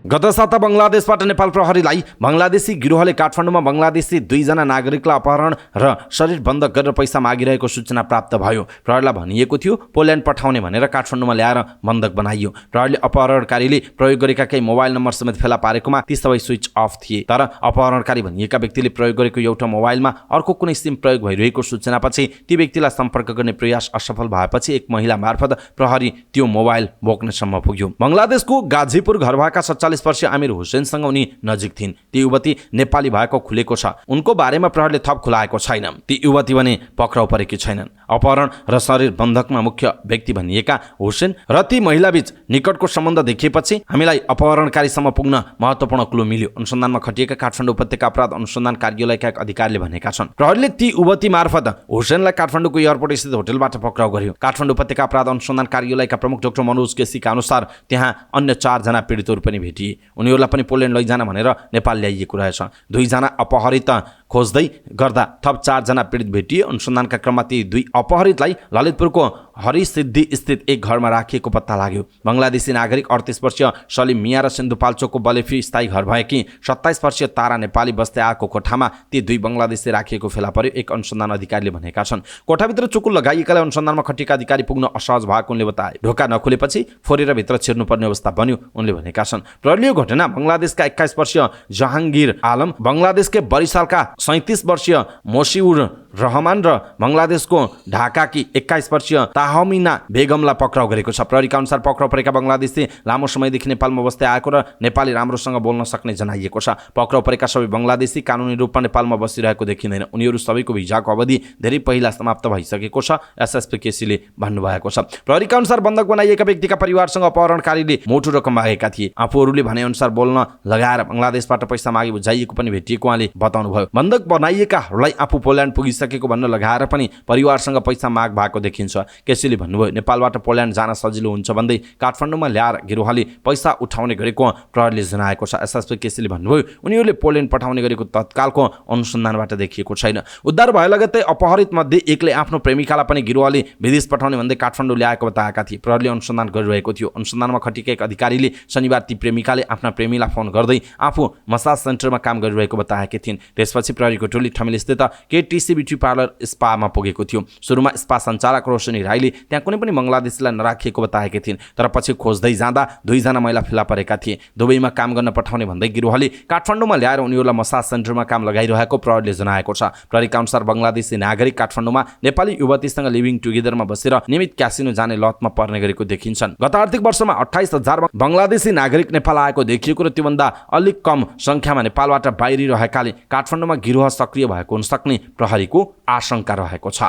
गत साता बङ्गलादेशबाट नेपाल प्रहरीलाई बङ्गलादेशी गिरोहले काठमाडौँमा बङ्गलादेशी 2 जना नागरिकलाई अपहरण र शरीर बन्द गरेर पैसा मागिरहेको सूचना प्राप्त भयो। प्रहरीलाई भनिएको थियो पोल्यान्ड पठाउने भनेर काठमाडौँमा ल्याएर बन्धक बनाइयो। प्रहरीले अपहरणकारीले प्रयोग गरेका केही मोबाइल नम्बर समेत फेला पारेकोमा ती सबै स्विच अफ थिए। तर अपहरणकारी भनिएका व्यक्तिले प्रयोग गरेको एउटा मोबाइलमा अर्को कुनै सिम प्रयोग भइरहेको सूचनापछि ती व्यक्तिलाई सम्पर्क गर्ने प्रयास असफल भएपछि एक महिला मार्फत प्रहरी त्यो मोबाइल बोक्नेसम्म पुग्यो। बङ्गलादेशको गाजीपुर घर भएका 47 वर्षीय आमिर हुसैनसँग उनी नजिक थिइन्। ती युवती नेपाली भएको खुलेको छ। उनको बारेमा प्रहरीले थप खुलाएको छैन। ती युवती भने पक्राउ परेकी छैनन्। अपहरण र शरीर बन्धकमा मुख्य व्यक्ति भनिएका हुसैन र ती महिलाबीच निकटको सम्बन्ध देखिएपछि हामीलाई अपहरणकारीसम्म पुग्न महत्त्वपूर्ण क्लू मिल्यो। अनुसन्धानमा खटिएका काठमाडौँ उपत्यका अपराध अनुसन्धान कार्यालयका एक अधिकारीले भनेका छन्। प्रहरीले ती युवती मार्फत हुसैनलाई काठमाडौँको एयरपोर्ट स्थित होटलबाट पक्राउ गर्यो। काठमाडौँ उपत्यका अपराध अनुसन्धान कार्यालयका प्रमुख डाक्टर मनोज केसीका अनुसार त्यहाँ अन्य 4 जना पीडितहरू पनि भेटिए। उनीहरूलाई पनि पोल्यान्ड लैजान भनेर नेपाल ल्याइएको रहेछ। 2 जना अपहरित खोज्दै गर्दा थप 4 जना पीडित भेटिए। अनुसन्धानका क्रममा ती 2 अपहरितलाई ललितपुरको हरिसिद्धि स्थित एक घरमा राखिएको पत्ता लाग्यो। बङ्गलादेशी नागरिक 38 वर्षीय सलिम मिया र सिन्धुपाल्चोकको बलेफी स्थायी घर भएकी 27 वर्षीय तारा नेपाली बस्दै आएको कोठामा ती 2 बङ्गलादेशी राखिएको फेला पर्यो। एक अनुसन्धान अधिकारीले भनेका छन्। कोठाभित्र चुकुल लगाइएकाले अनुसन्धानमा खटिएका अधिकारी पुग्न असहज भएको उनले बताए। ढोका नखुलेपछि फोरेर भित्र छिर्नुपर्ने अवस्था बन्यो उनले भनेका छन्। प्रहरीले यो घटना बङ्गलादेशका 21 वर्षीय जहाङ्गीर आलम, बङ्गलादेशकै बरिशालका 37 वर्षीय मोसिउर रहमान र बङ्गलादेशको ढाकाकी 21 वर्षीय ताहमिना बेगमलाई पक्राउ गरेको छ। प्रहरीका अनुसार पक्राउ परेका बङ्गलादेशी लामो समयदेखि नेपालमा बस्दै आएको र नेपाली राम्रोसँग बोल्न सक्ने जनाइएको छ। पक्राउ परेका सबै बङ्गलादेशी कानुनी रूपमा नेपालमा बसिरहेको देखिँदैन। उनीहरू सबैको भिजाको अवधि धेरै पहिला समाप्त भइसकेको छ, एसएसपी केसीले भन्नुभएको छ। प्रहरीका अनुसार बन्धक बनाइएका व्यक्तिका परिवारसँग अपहरणकारीले मोटो रकम मागेका थिए। आफूहरूले भनेअनुसार बोल्न लगाएर बङ्गलादेशबाट पैसा मागी बुझाइएको पनि भेटिएको उहाँले बताउनुभयो। बन्धक बनाइएकाहरूलाई आफू पोल्यान्ड पुगिसकेको भन्न लगाएर पनि परिवारसँग पैसा माग भएको देखिन्छ। केसीले भन्नुभयो नेपालबाट पोल्यान्ड जान सजिलो हुन्छ भन्दै काठमाडौँमा ल्याएर गिरोहले पैसा उठाउने गरेको प्रहरीले जनाएको छ। एसएसपी केसीले भन्नुभयो उनीहरूले पोल्यान्ड पठाउने गरेको तत्कालको अनुसन्धानबाट देखिएको छैन। उद्धार भए लगत्तै अपहरित मध्ये एकले आफ्नो प्रेमिकालाई पनि गिरोहले विदेश पठाउने भन्दै काठमाडौँ ल्याएको बताएका थिए। प्रहरीले अनुसन्धान गरिरहेको थियो। अनुसन्धानमा खटिएका एक अधिकारीले शनिबार ती प्रेमिकाले आफ्ना प्रेमीलाई फोन गर्दै आफू मसाज सेन्टरमा काम गरिरहेको बताएकी थिइन्। त्यसपछि प्रहरीको टोली ठमेल स्थित केटीसी ब्युटी पार्लर स्पामा पुगेको थियो। सुरुमा स्पा सञ्चालक रोशनी राईले त्यहाँ कुनै पनि बङ्गलादेशीलाई नराखिएको बताएकी थिइन्। तर पछि खोज्दै जाँदा 2 जना महिला फेला परेका थिए। दुबईमा काम गर्न पठाउने भन्दै गिरोहले काठमाडौँमा ल्याएर उनीहरूलाई मसाज सेन्टरमा काम लगाइरहेको प्रहरीले जनाएको छ। प्रहरीका अनुसार बङ्गलादेशी नागरिक काठमाडौँमा नेपाली युवतीसँग लिभिङ टुगेदरमा बसेर नियमित क्यासिनो जाने लतमा पर्ने गरेको देखिन्छन्। गत आर्थिक वर्षमा 28,000 बङ्गलादेशी नागरिक नेपाल आएको देखिएको र त्योभन्दा अलिक कम सङ्ख्यामा नेपालबाट बाहिरिरहेकाले काठमाडौँमा गिरोह सक्रिय भएको हुन सक्ने प्रहरीको आशंका रहेको छ।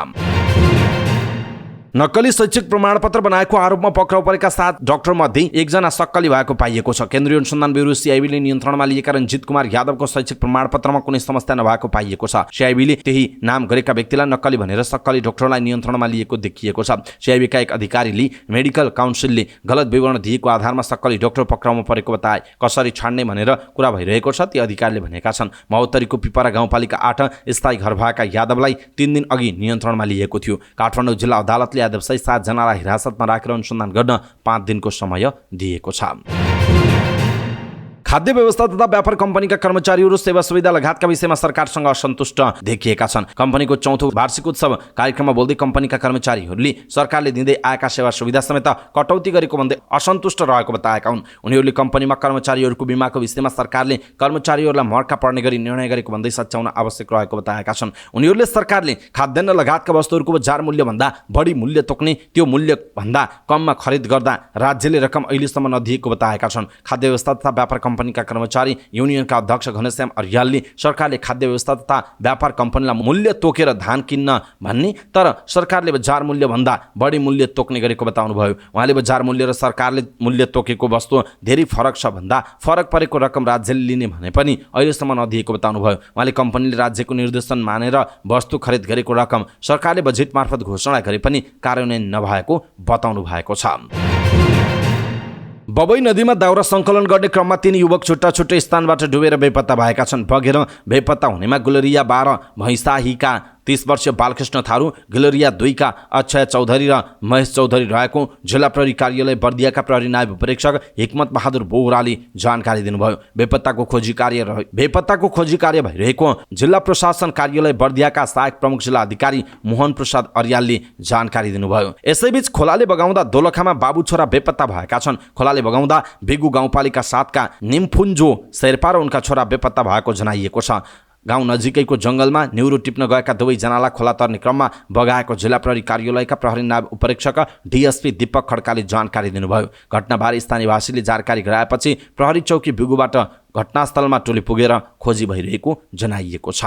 नक्कली शैक्षिक प्रमाणपत्र बनाएको आरोपमा पक्राउ परेका 7 डाक्टरमध्ये 1 जना सक्कली भएको पाइएको छ। केन्द्रीय अनुसन्धान ब्युरो सीआईबीले नियन्त्रणमा लिएका रञ्जित कुमार यादवको शैक्षिक प्रमाणपत्रमा कुनै समस्या नभएको पाइएको छ। सीआईबीले त्यही नाम गरेका व्यक्तिलाई नक्कली भनेर सक्कली डाक्टरलाई नियन्त्रणमा लिएको देखिएको छ। सीआईबीका एक अधिकारीले मेडिकल काउन्सिलले गलत विवरण दिएको आधारमा सक्कली डाक्टर पक्राउमा परेको बताए। कसरी छाड्ने भनेर कुरा भइरहेको छ ती अधिकारीले भनेका छन्। महोत्तरीको पिपरा गाउँपालिका 8 स्थायी घर भएका यादवलाई 3 दिन अघि नियन्त्रणमा लिएको थियो। काठमाडौँ जिल्ला अदालतले यादवसहित 7 जनालाई हिरासतमा राखेर अनुसन्धान गर्न 5 दिनको समय दिएको छ। खाद्य व्यवस्था तथा व्यापार कम्पनीका कर्मचारीहरू सेवा सुविधा लगायतका विषयमा सरकारसँग असन्तुष्ट देखिएका छन्। कम्पनीको 4औं वार्षिक उत्सव कार्यक्रममा बोल्दै कम्पनीका कर्मचारीहरूले सरकारले दिँदै आएका सेवा सुविधा समेत कटौती गरेको भन्दै असन्तुष्ट रहेको बताएका हुन्। उनीहरूले कम्पनीमा कर्मचारीहरूको बिमाको विषयमा सरकारले कर्मचारीहरूलाई मर्का पर्ने गरी निर्णय गरेको भन्दै सच्याउन आवश्यक रहेको बताएका छन्। उनीहरूले सरकारले खाद्यान्न लगायतका वस्तुहरूको बजार मूल्यभन्दा बढी मूल्य तोक्ने, त्यो मूल्यभन्दा कममा खरिद गर्दा राज्यले रकम अहिलेसम्म नदिएको बताएका छन्। खाद्य व्यवस्था तथा व्यापार कम्पनीका कर्मचारी युनियनका अध्यक्ष घनश्याम अर्यालले सरकारले खाद्य व्यवस्था तथा व्यापार कम्पनीलाई मूल्य तोकेर धान किन्न भन्ने, तर सरकारले बजार मूल्यभन्दा बढी मूल्य तोक्ने गरेको बताउनुभयो। उहाँले बजार मूल्य र सरकारले मूल्य तोकेको वस्तु धेरै फरक छ भन्दा फरक परेको रकम राज्यले लिने भने पनि अहिलेसम्म नदिएको बताउनुभयो। उहाँले कम्पनीले राज्यको निर्देशन मानेर वस्तु खरिद गरेको रकम सरकारले बजेट मार्फत घोषणा गरे पनि कार्यान्वयन नभएको बताउनु भएको छ। बबई नदीमा दाउरा सङ्कलन गर्ने क्रममा 3 युवक छुट्टा छुट्टै स्थानबाट डुबेर बेपत्ता भएका छन्। बगेर बेपत्ता हुनेमा गुलरिया 12, भैँसाहीका 30 वर्षीय बालकृष्ण थारू, गिलोरिया 2 का अक्षय चौधरी र महेश चौधरी रहेको जिल्ला प्रहरी कार्यालय बर्दियाका प्रहरी नायब उपरीक्षक हिक्मत बहादुर बोहराले जानकारी दिनुभयो। बेपत्ताको खोजी कार्य भइरहेको जिल्ला प्रशासन कार्यालय बर्दियाका सहायक प्रमुख जिल्ला अधिकारी मोहन प्रसाद अर्यालले जानकारी दिनुभयो। यसैबीच खोलाले बगाउँदा दोलखामा बाबु छोरा बेपत्ता भएका छन्। खोलाले बगाउँदा बेगु गाउँपालिका 7 का निम्फुन्जो शेर्पा र उनका छोरा बेपत्ता भएको जनाइएको छ। गाउँ नजिकैको जंगलमा न्युरो टिप्न गएका दुवैजनालाई खोला तर्ने क्रममा बगाएको जिल्ला प्रहरी कार्यालयका प्रहरी नायब उपरीक्षक डीएसपी दीपक खड्काले जानकारी दिनुभयो। घटनाबारे स्थानीयवासीले जानकारी गराएपछि प्रहरी चौकी बिगुबाट घटनास्थलमा टोली पुगेर खोजी भइरहेको जनाइएको छ।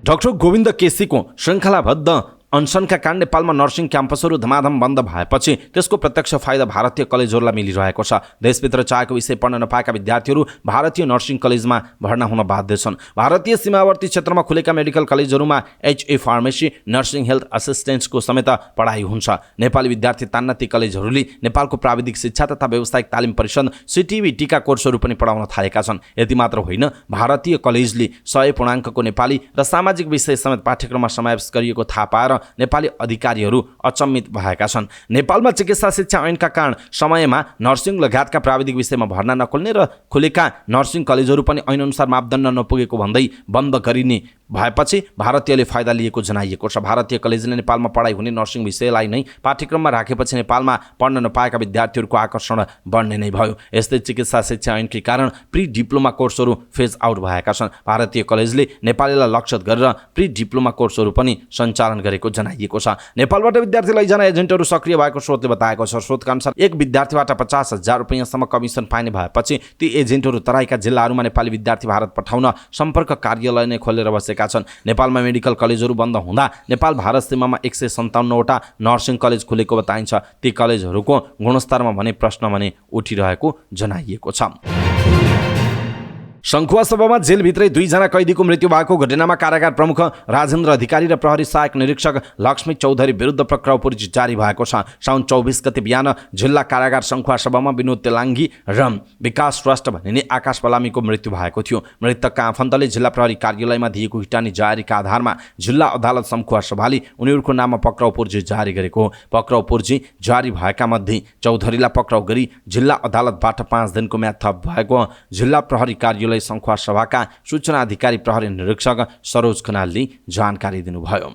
डाक्टर गोविन्द केसीको श्रृङ्खलाबद्ध अनसनका कारण नेपालमा नर्सिङ क्याम्पसहरू धमाधम बन्द भएपछि त्यसको प्रत्यक्ष फाइदा भारतीय कलेजहरूलाई मिलिरहेको छ। देशभित्र चाहेको विषय पढ्न नपाएका विद्यार्थीहरू भारतीय नर्सिङ कलेजमा भर्ना हुन बाध्य छन्। भारतीय सीमावर्ती क्षेत्रमा खुलेका मेडिकल कलेजहरूमा HA फार्मेसी, नर्सिङ, हेल्थ असिस्टेन्ट्सको समेत पढाइ हुन्छ। नेपाली विद्यार्थी तान्न ती कलेजहरूले नेपालको प्राविधिक शिक्षा तथा व्यावसायिक तालिम परिषद CTVT का कोर्सहरू पनि पढाउन थालेका छन्। यति मात्र होइन, भारतीय कलेजले 100 पूर्णाङ्कको नेपाली र सामाजिक विषय समेत पाठ्यक्रममा समावेश गरिएको थाहा पाएर नेपाली अधिकारीहरू अचम्मित भएका छन्। नेपालमा चिकित्सा शिक्षा ऐनका कारण समयमा नर्सिङ लगायतका प्राविधिक विषयमा भर्ना नखोल्ने र खुलेका नर्सिङ कलेजहरू पनि ऐनअनुसार मापदण्ड नपुगेको भन्दै बन्द गरिने भएपछि भारतीयले फाइदा लिएको जनाइएको छ। भारतीय कलेजले नेपालमा पढाइ हुने नर्सिङ विषयलाई नै पाठ्यक्रममा राखेपछि नेपालमा पढ्न नपाएका विद्यार्थीहरूको आकर्षण बढ्ने नै भयो। यस्तै चिकित्सा शिक्षा ऐनकै कारण प्री डिप्लोमा कोर्सहरू फेज आउट भएका छन्। भारतीय कलेजले नेपालीलाई लक्षित गरेर प्री डिप्लोमा कोर्सहरू पनि सञ्चालन गरेको जनाइएको छ। नेपालबाट विद्यार्थी लैजान एजेन्टहरू सक्रिय भएको स्रोतले बताएको छ। स्रोतका अनुसार एक विद्यार्थीबाट 50,000 रुपैयाँसम्म कमिसन पाइने भएपछि ती एजेन्टहरू तराईका जिल्लाहरूमा नेपाली विद्यार्थी भारत पठाउन सम्पर्क कार्यालय नै खोलेर बसेका छन्। नेपालमा मेडिकल कलेजहरू बन्द हुँदा नेपाल भारत सीमामा 157 वटा नर्सिङ कलेज खुलेको बताइन्छ। ती कलेजहरूको गुणस्तरमा भने प्रश्न भने उठिरहेको जनाइएको छ। शङ्खुवा सभामा जेलभित्रै 2 जना कैदीको मृत्यु भएको घटनामा कारागार प्रमुख राजेन्द्र अधिकारी र प्रहरी सहायक निरीक्षक लक्ष्मी चौधरी विरुद्ध पक्राउ पूर्जी जारी भएको छ। साउन 24 गते बिहान जिल्ला कारागार शङ्खुवा सभामा विनोद तेलाङ्गी र विकास ट्रस्ट भनिने आकाश बलामीको मृत्यु भएको थियो। मृतकका आफन्तले जिल्ला प्रहरी कार्यालयमा दिएको हिटानी जारीका आधारमा जिल्ला अदालत शङ्खुवा सभाले उनीहरूको नाममा पक्राउ पूर्जी जारी गरेको हो। पक्राउ पूर्जी जारी भएका मध्ये चौधरीलाई पक्राउ गरी जिल्ला अदालतबाट 5 दिनको म्याद थप भएको जिल्ला प्रहरी कार्यालय शङ्खुवा सभाका सूचना अधिकारी प्रहरी निरीक्षक सरोज खनालले जानकारी दिनुभयो।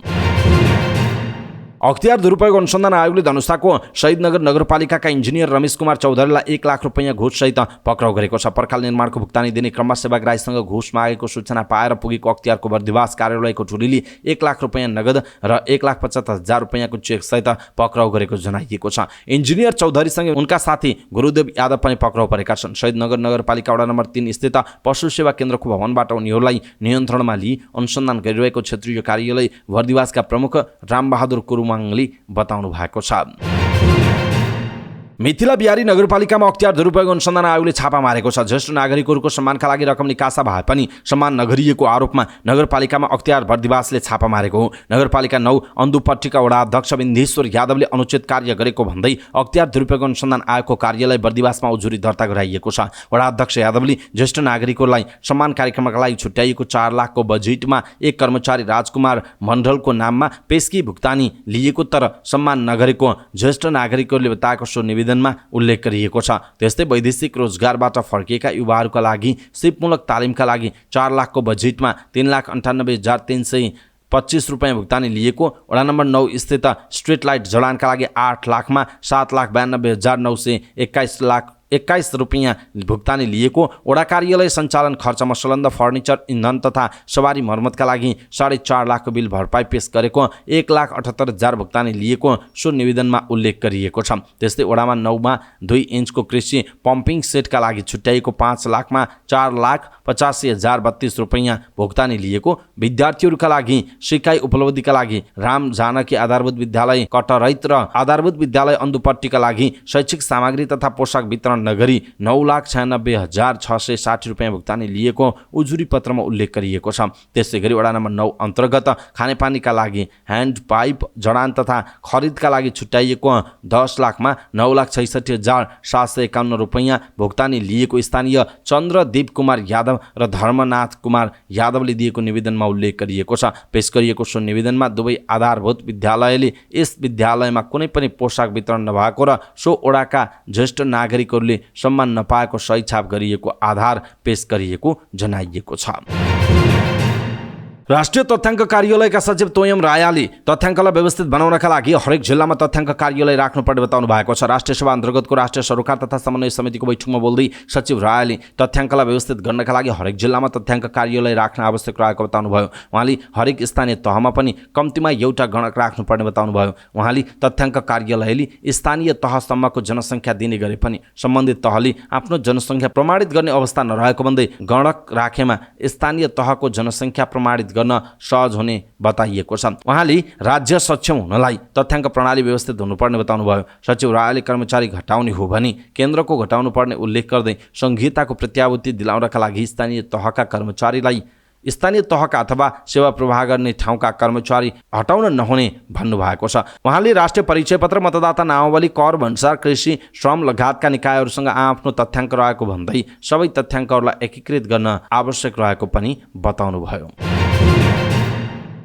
अख्तियार दुरुपयोग अनुसन्धान आयोगले धनुषाको शहीदनगर नगरपालिकाका इन्जिनियर रमेश कुमार चौधरीलाई 1 लाख रुपैयाँ घुससहित पक्राउ गरेको छ। पर्खाल निर्माणको भुक्तानी दिने क्रममा सेवाग्राहीसँग घुस मागेको सूचना पाएर पुगेको अख्तियारको बर्दिवास कार्यालयको टोलीले 1 लाख रुपैयाँ नगद र 1,75,000 रुपैयाँको चेकसहित पक्राउ गरेको जनाइएको छ। इन्जिनियर चौधरीसँगै उनका साथी गुरुदेव यादव पनि पक्राउ परेका छन्। शहीदनगर नगरपालिका वडा नम्बर 3 स्थित पशु सेवा केन्द्रको भवनबाट उनीहरूलाई नियन्त्रणमा लिई अनुसन्धान गरिरहेको क्षेत्रीय कार्यालय बर्दिवासका प्रमुख रामबहादुर कुरुमा बताउनु भएको छ। मिथिला बिहारी नगरपालिकामा अख्तियार दुरुपयोग अनुसन्धान आयोगले छापा मारेको छ। ज्येष्ठ नागरिकहरूको सम्मानका लागि रकम निकासा भए पनि सम्मान नगरिएको आरोपमा नगरपालिकामा अख्तियार बर्दिवासले छापा मारेको हो। नगरपालिका 9 अन्धुपट्टीका वडा अध्यक्ष बिन्देश्वर यादवले अनुचित कार्य गरेको भन्दै अख्तियार दुरुपयोग अनुसन्धान आयोगको कार्यालय बर्दिवासमा उजुरी दर्ता गराइएको छ। वडा अध्यक्ष यादवले ज्येष्ठ नागरिकहरूलाई सम्मान कार्यक्रमका लागि छुट्याइएको 4 लाखको बजेटमा एक कर्मचारी राजकुमार मण्डलको नाममा पेस्की भुक्तानी लिएको तर सम्मान नगरेको ज्येष्ठ नागरिकहरूले बताएको सो निवेदनमा उल्लेख गरिएको छ। त्यस्तै वैदेशिक रोजगारबाट फर्किएका युवाहरूका लागि सिपमूलक तालिमका लागि 4 लाखको बजेटमा 3,98,325 रुपैयाँ भुक्तानी लिएको। वडा नम्बर 9 स्थित स्ट्रिट लाइट जडानका लागि 8 लाखमा 7,92,921 रुपैयाँ भुक्तानी लिएको। वडा कार्यालय सञ्चालन खर्चमा सलन्द फर्निचर, इन्धन तथा सवारी मर्मतका लागि 4.5 लाखको बिल भरपाई पेश गरेको 1,78,000 भुक्तानी लिएको सो निवेदनमा उल्लेख गरिएको छ। त्यस्तै वडामा 9मा 2 इन्चको कृषि पम्पिङ सेटका लागि छुट्याइएको 5 लाखमा 4,85,032 रुपैयाँ भुक्तानी लिएको। विद्यार्थीहरूका लागि सिकाइ उपलब्धिका लागि राम जानकी आधारभूत विद्यालय कटरैत र आधारभूत विद्यालय अन्धुपट्टीका लागि शैक्षिक सामग्री तथा पोसाक वितरण वितरण नगरी 9,96,660 रुपियाँ भुक्तानी लिएको उजुरी पत्रमा उल्लेख गरिएको छ। त्यसै गरी वडा नम्बर 9 अन्तर्गत खानेपानीका लागि ह्यान्ड पाइप जडान तथा खरिदका लागि छुट्याइएको 10 लाखमा 9,66,751 रुपियाँ भुक्तानी लिएको स्थानीय चन्द्रदीप कुमार यादव र धर्मनाथ कुमार यादवले दिएको निवेदनमा उल्लेख गरिएको छ। पेश गरिएको सो निवेदनमा दुवै आधारभूत विद्यालयले यस विद्यालयमा कुनै पनि पोसाक वितरण नभएको र सो वडाका ज्येष्ठ नागरिकहरूले सम्मान नपाएको सही छाप गरिएको आधार पेश गरिएको जनाइएको छ। राष्ट्रिय तथ्याङ्क कार्यालयका सचिव तोयम रायाले तथ्याङ्कलाई व्यवस्थित बनाउनका लागि हरेक जिल्लामा तथ्याङ्क कार्यालय राख्नुपर्ने बताउनु भएको छ। राष्ट्रिय सभा अन्तर्गतको राष्ट्रिय सरोकार तथा समन्वय समितिको बैठकमा बोल्दै सचिव रायाले तथ्याङ्कलाई व्यवस्थित गर्नका लागि हरेक जिल्लामा तथ्याङ्क कार्यालय राख्न आवश्यक रहेको बताउनुभयो। उहाँले हरेक स्थानीय तहमा पनि कम्तीमा एउटा गणक राख्नुपर्ने बताउनुभयो। उहाँले तथ्याङ्क कार्यालयले स्थानीय तहसम्मको जनसङ्ख्या दिने गरे पनि सम्बन्धित तहले आफ्नो जनसङ्ख्या प्रमाणित गर्ने अवस्था नरहेको भन्दै गणक राखेमा स्थानीय तहको जनसङ्ख्या प्रमाणित गर्न सहज हुने बताइएको छ। उहाँले राज्य सक्षम हुनलाई तथ्याङ्क प्रणाली व्यवस्थित हुनुपर्ने बताउनुभयो। सचिव रायले कर्मचारी घटाउने हो भने केन्द्रको घटाउनु पर्ने उल्लेख गर्दै संहिताको प्रत्याभूति दिलाउनका लागि स्थानीय तहका कर्मचारीलाई स्थानीय तहका अथवा सेवा प्रवाह गर्ने ठाउँका कर्मचारी हटाउन नहुने भन्नुभएको छ। उहाँले राष्ट्रिय परिचय पत्र, मतदाता नामावली, कर, भन्सार, कृषि, श्रम लगायतका निकायहरूसँग आफ्नो तथ्याङ्क रहेको भन्दै सबै तथ्याङ्कहरूलाई एकीकृत गर्न आवश्यक रहेको पनि बताउनुभयो।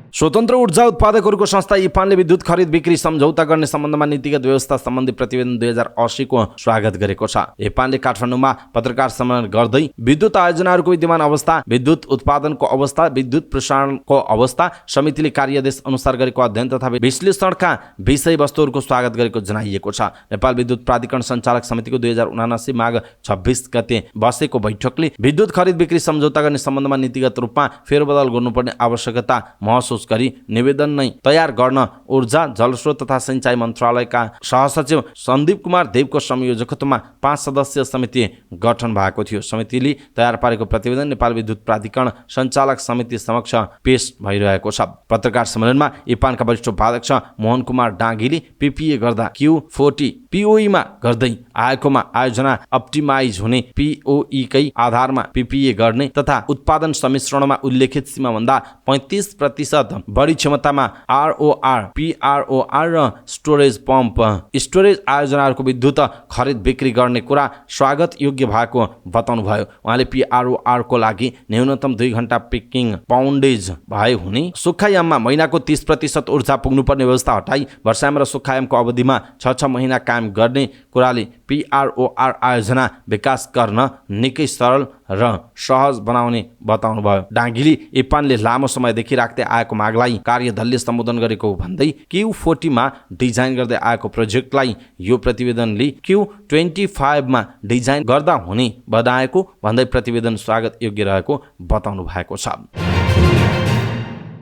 स्वतन्त्र ऊर्जा उत्पादकहरूको संस्था इपानले विद्युत खरिद बिक्री सम्झौता गर्ने सम्बन्धमा नीतिगत व्यवस्था सम्बन्धी प्रतिवेदन 2080 को स्वागत गरेको छ। इपानले काठमाडौँमा पत्रकार सम्मेलन गर्दै विद्युत आयोजनाहरूको विद्यमान अवस्था, विद्युत उत्पादनको अवस्था, विद्युत प्रसारणको अवस्था, समितिले कार्यदेश अनुसार गरेको अध्ययन तथा विश्लेषणका विषयवस्तुहरूको स्वागत गरेको जनाइएको छ। नेपाल विद्युत प्राधिकरण सञ्चालक समितिको 2079 माघ 26 गते बसेको बैठकले विद्युत खरिद बिक्री सम्झौता गर्ने सम्बन्धमा नीतिगत रूपमा फेरबदल गर्नुपर्ने आवश्यकता महसुस गरी निवेदन नै तयार गर्न ऊर्जा, जलस्रोत तथा सिंचाई मन्त्रालयका सहसचिव सन्दीप कुमार देवको संयोजकत्वमा 5 सदस्यीय समिति गठन भएको थियो। समितिले तयार पारेको प्रतिवेदन नेपाल विद्युत प्राधिकरण सञ्चालक समिति समक्ष पेश भइरहेको छ। पत्रकार सम्मेलनमा इपानका वरिष्ठ उपाध्यक्ष मोहन कुमार डाँगीले पीपीए गर्दा Q40 पीओईमा गर्दै आएकोमा आयोजना अप्टिमाइज हुने, पीओईकै आधारमा पीपीए गर्ने तथा उत्पादन सम्मिश्रणमा उल्लेखित सीमाभन्दा 35% बढी क्षमतामा आरओआर, पीआरओआर र स्टोरेज पम्प स्टोरेज आयोजनाहरूको विद्युत खरिद बिक्री गर्ने कुरा स्वागत योग्य भएको बताउनुभयो। उहाँले पीआरओआर को लागि न्यूनतम 2 घण्टा पिकिङ पाउन्डेज भए हुने, सुक्खायाममा महिनाको 30% ऊर्जा पुग्नुपर्ने व्यवस्था हटाई वर्षायाम र सुक्खायामको अवधिमा 6 महिना कायम गर्ने कुराले पीआरओआर आयोजना विकास गर्न निकै सरल र सहज बनाउने बताउनुभयो। डाँगीले इपानले लामो समयदेखि राख्दै आएको मागलाई कार्यदलले सम्बोधन गरेको भन्दै Q40 मा डिजाइन गर्दै आएको प्रोजेक्टलाई यो प्रतिवेदनले Q25 मा डिजाइन गर्दा हुने बताएको भन्दै प्रतिवेदन स्वागत योग्य रहेको बताउनु भएको छ।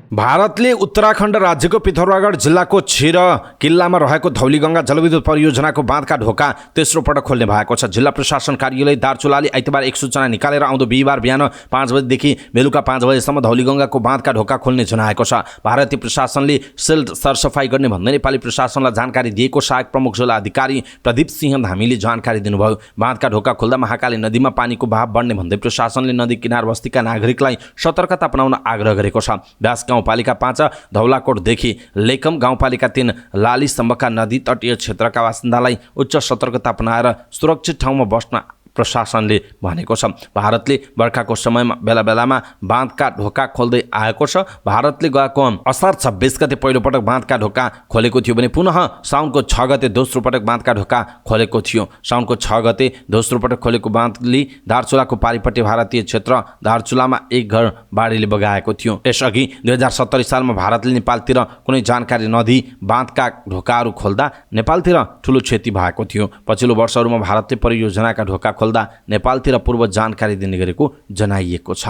भारतले उत्तराखण्ड राज्यको पिथौरागढ जिल्लाको छिर किल्लामा रहेको धौलीगङ्गा जलविद्युत परियोजनाको बाँधका ढोका तेस्रो पटक खोल्ने भएको छ। जिल्ला प्रशासन कार्यालय दार्चुलाले आइतबार एक सूचना निकालेर आउँदो बिहिबार बिहान 5 बजेदेखि बेलुका 5 बजेसम्म धौलीगङ्गाको बाँधका ढोका खोल्ने जनाएको छ। भारतीय प्रशासनले सिल्ड सरसफाई गर्ने भन्दै नेपाली प्रशासनलाई जानकारी दिएको सहायक प्रमुख जिल्ला अधिकारी प्रदीप सिंह धामीले जानकारी दिनुभयो। बाँधका ढोका खोल्दा महाकाली नदीमा पानीको बहाव बढ्ने भन्दै प्रशासनले नदी किनार बस्तीका नागरिकलाई सतर्कता अपनाउन आग्रह गरेको छ। व्यास गाउँपालिका 5 धौलाकोटदेखि लेकम गाउँपालिका 3 लालीसम्मका नदी तटीय क्षेत्रका बासिन्दालाई उच्च सतर्कता अपनाएर सुरक्षित ठाउँमा बस्न प्रशासनले भनेको छ। भारतले बर्खाको समयमा बेला बेलामा बाँधका ढोका खोल्दै आएको छ। भारतले गएको असार 26 गते पहिलो पटक बाँधका ढोका खोलेको थियो भने पुनः साउनको 6 गते दोस्रो पटक बाँधका ढोका खोलेको थियो। साउनको 6 गते दोस्रो पटक खोलेको बाँधले दार्चुलाको पारिपट्टि भारतीय क्षेत्र दार्चुलामा एक घर बाढीले बगाएको थियो। यसअघि 2070 सालमा भारतले नेपालतिर कुनै जानकारी नदिई बाँधका ढोकाहरू खोल्दा नेपालतिर ठुलो क्षति भएको थियो। पछिल्लो वर्षहरूमा भारतले परियोजनाका ढोका खोल्दा नेपालतिर पूर्व जानकारी दिने गरेको जनाइएको छ।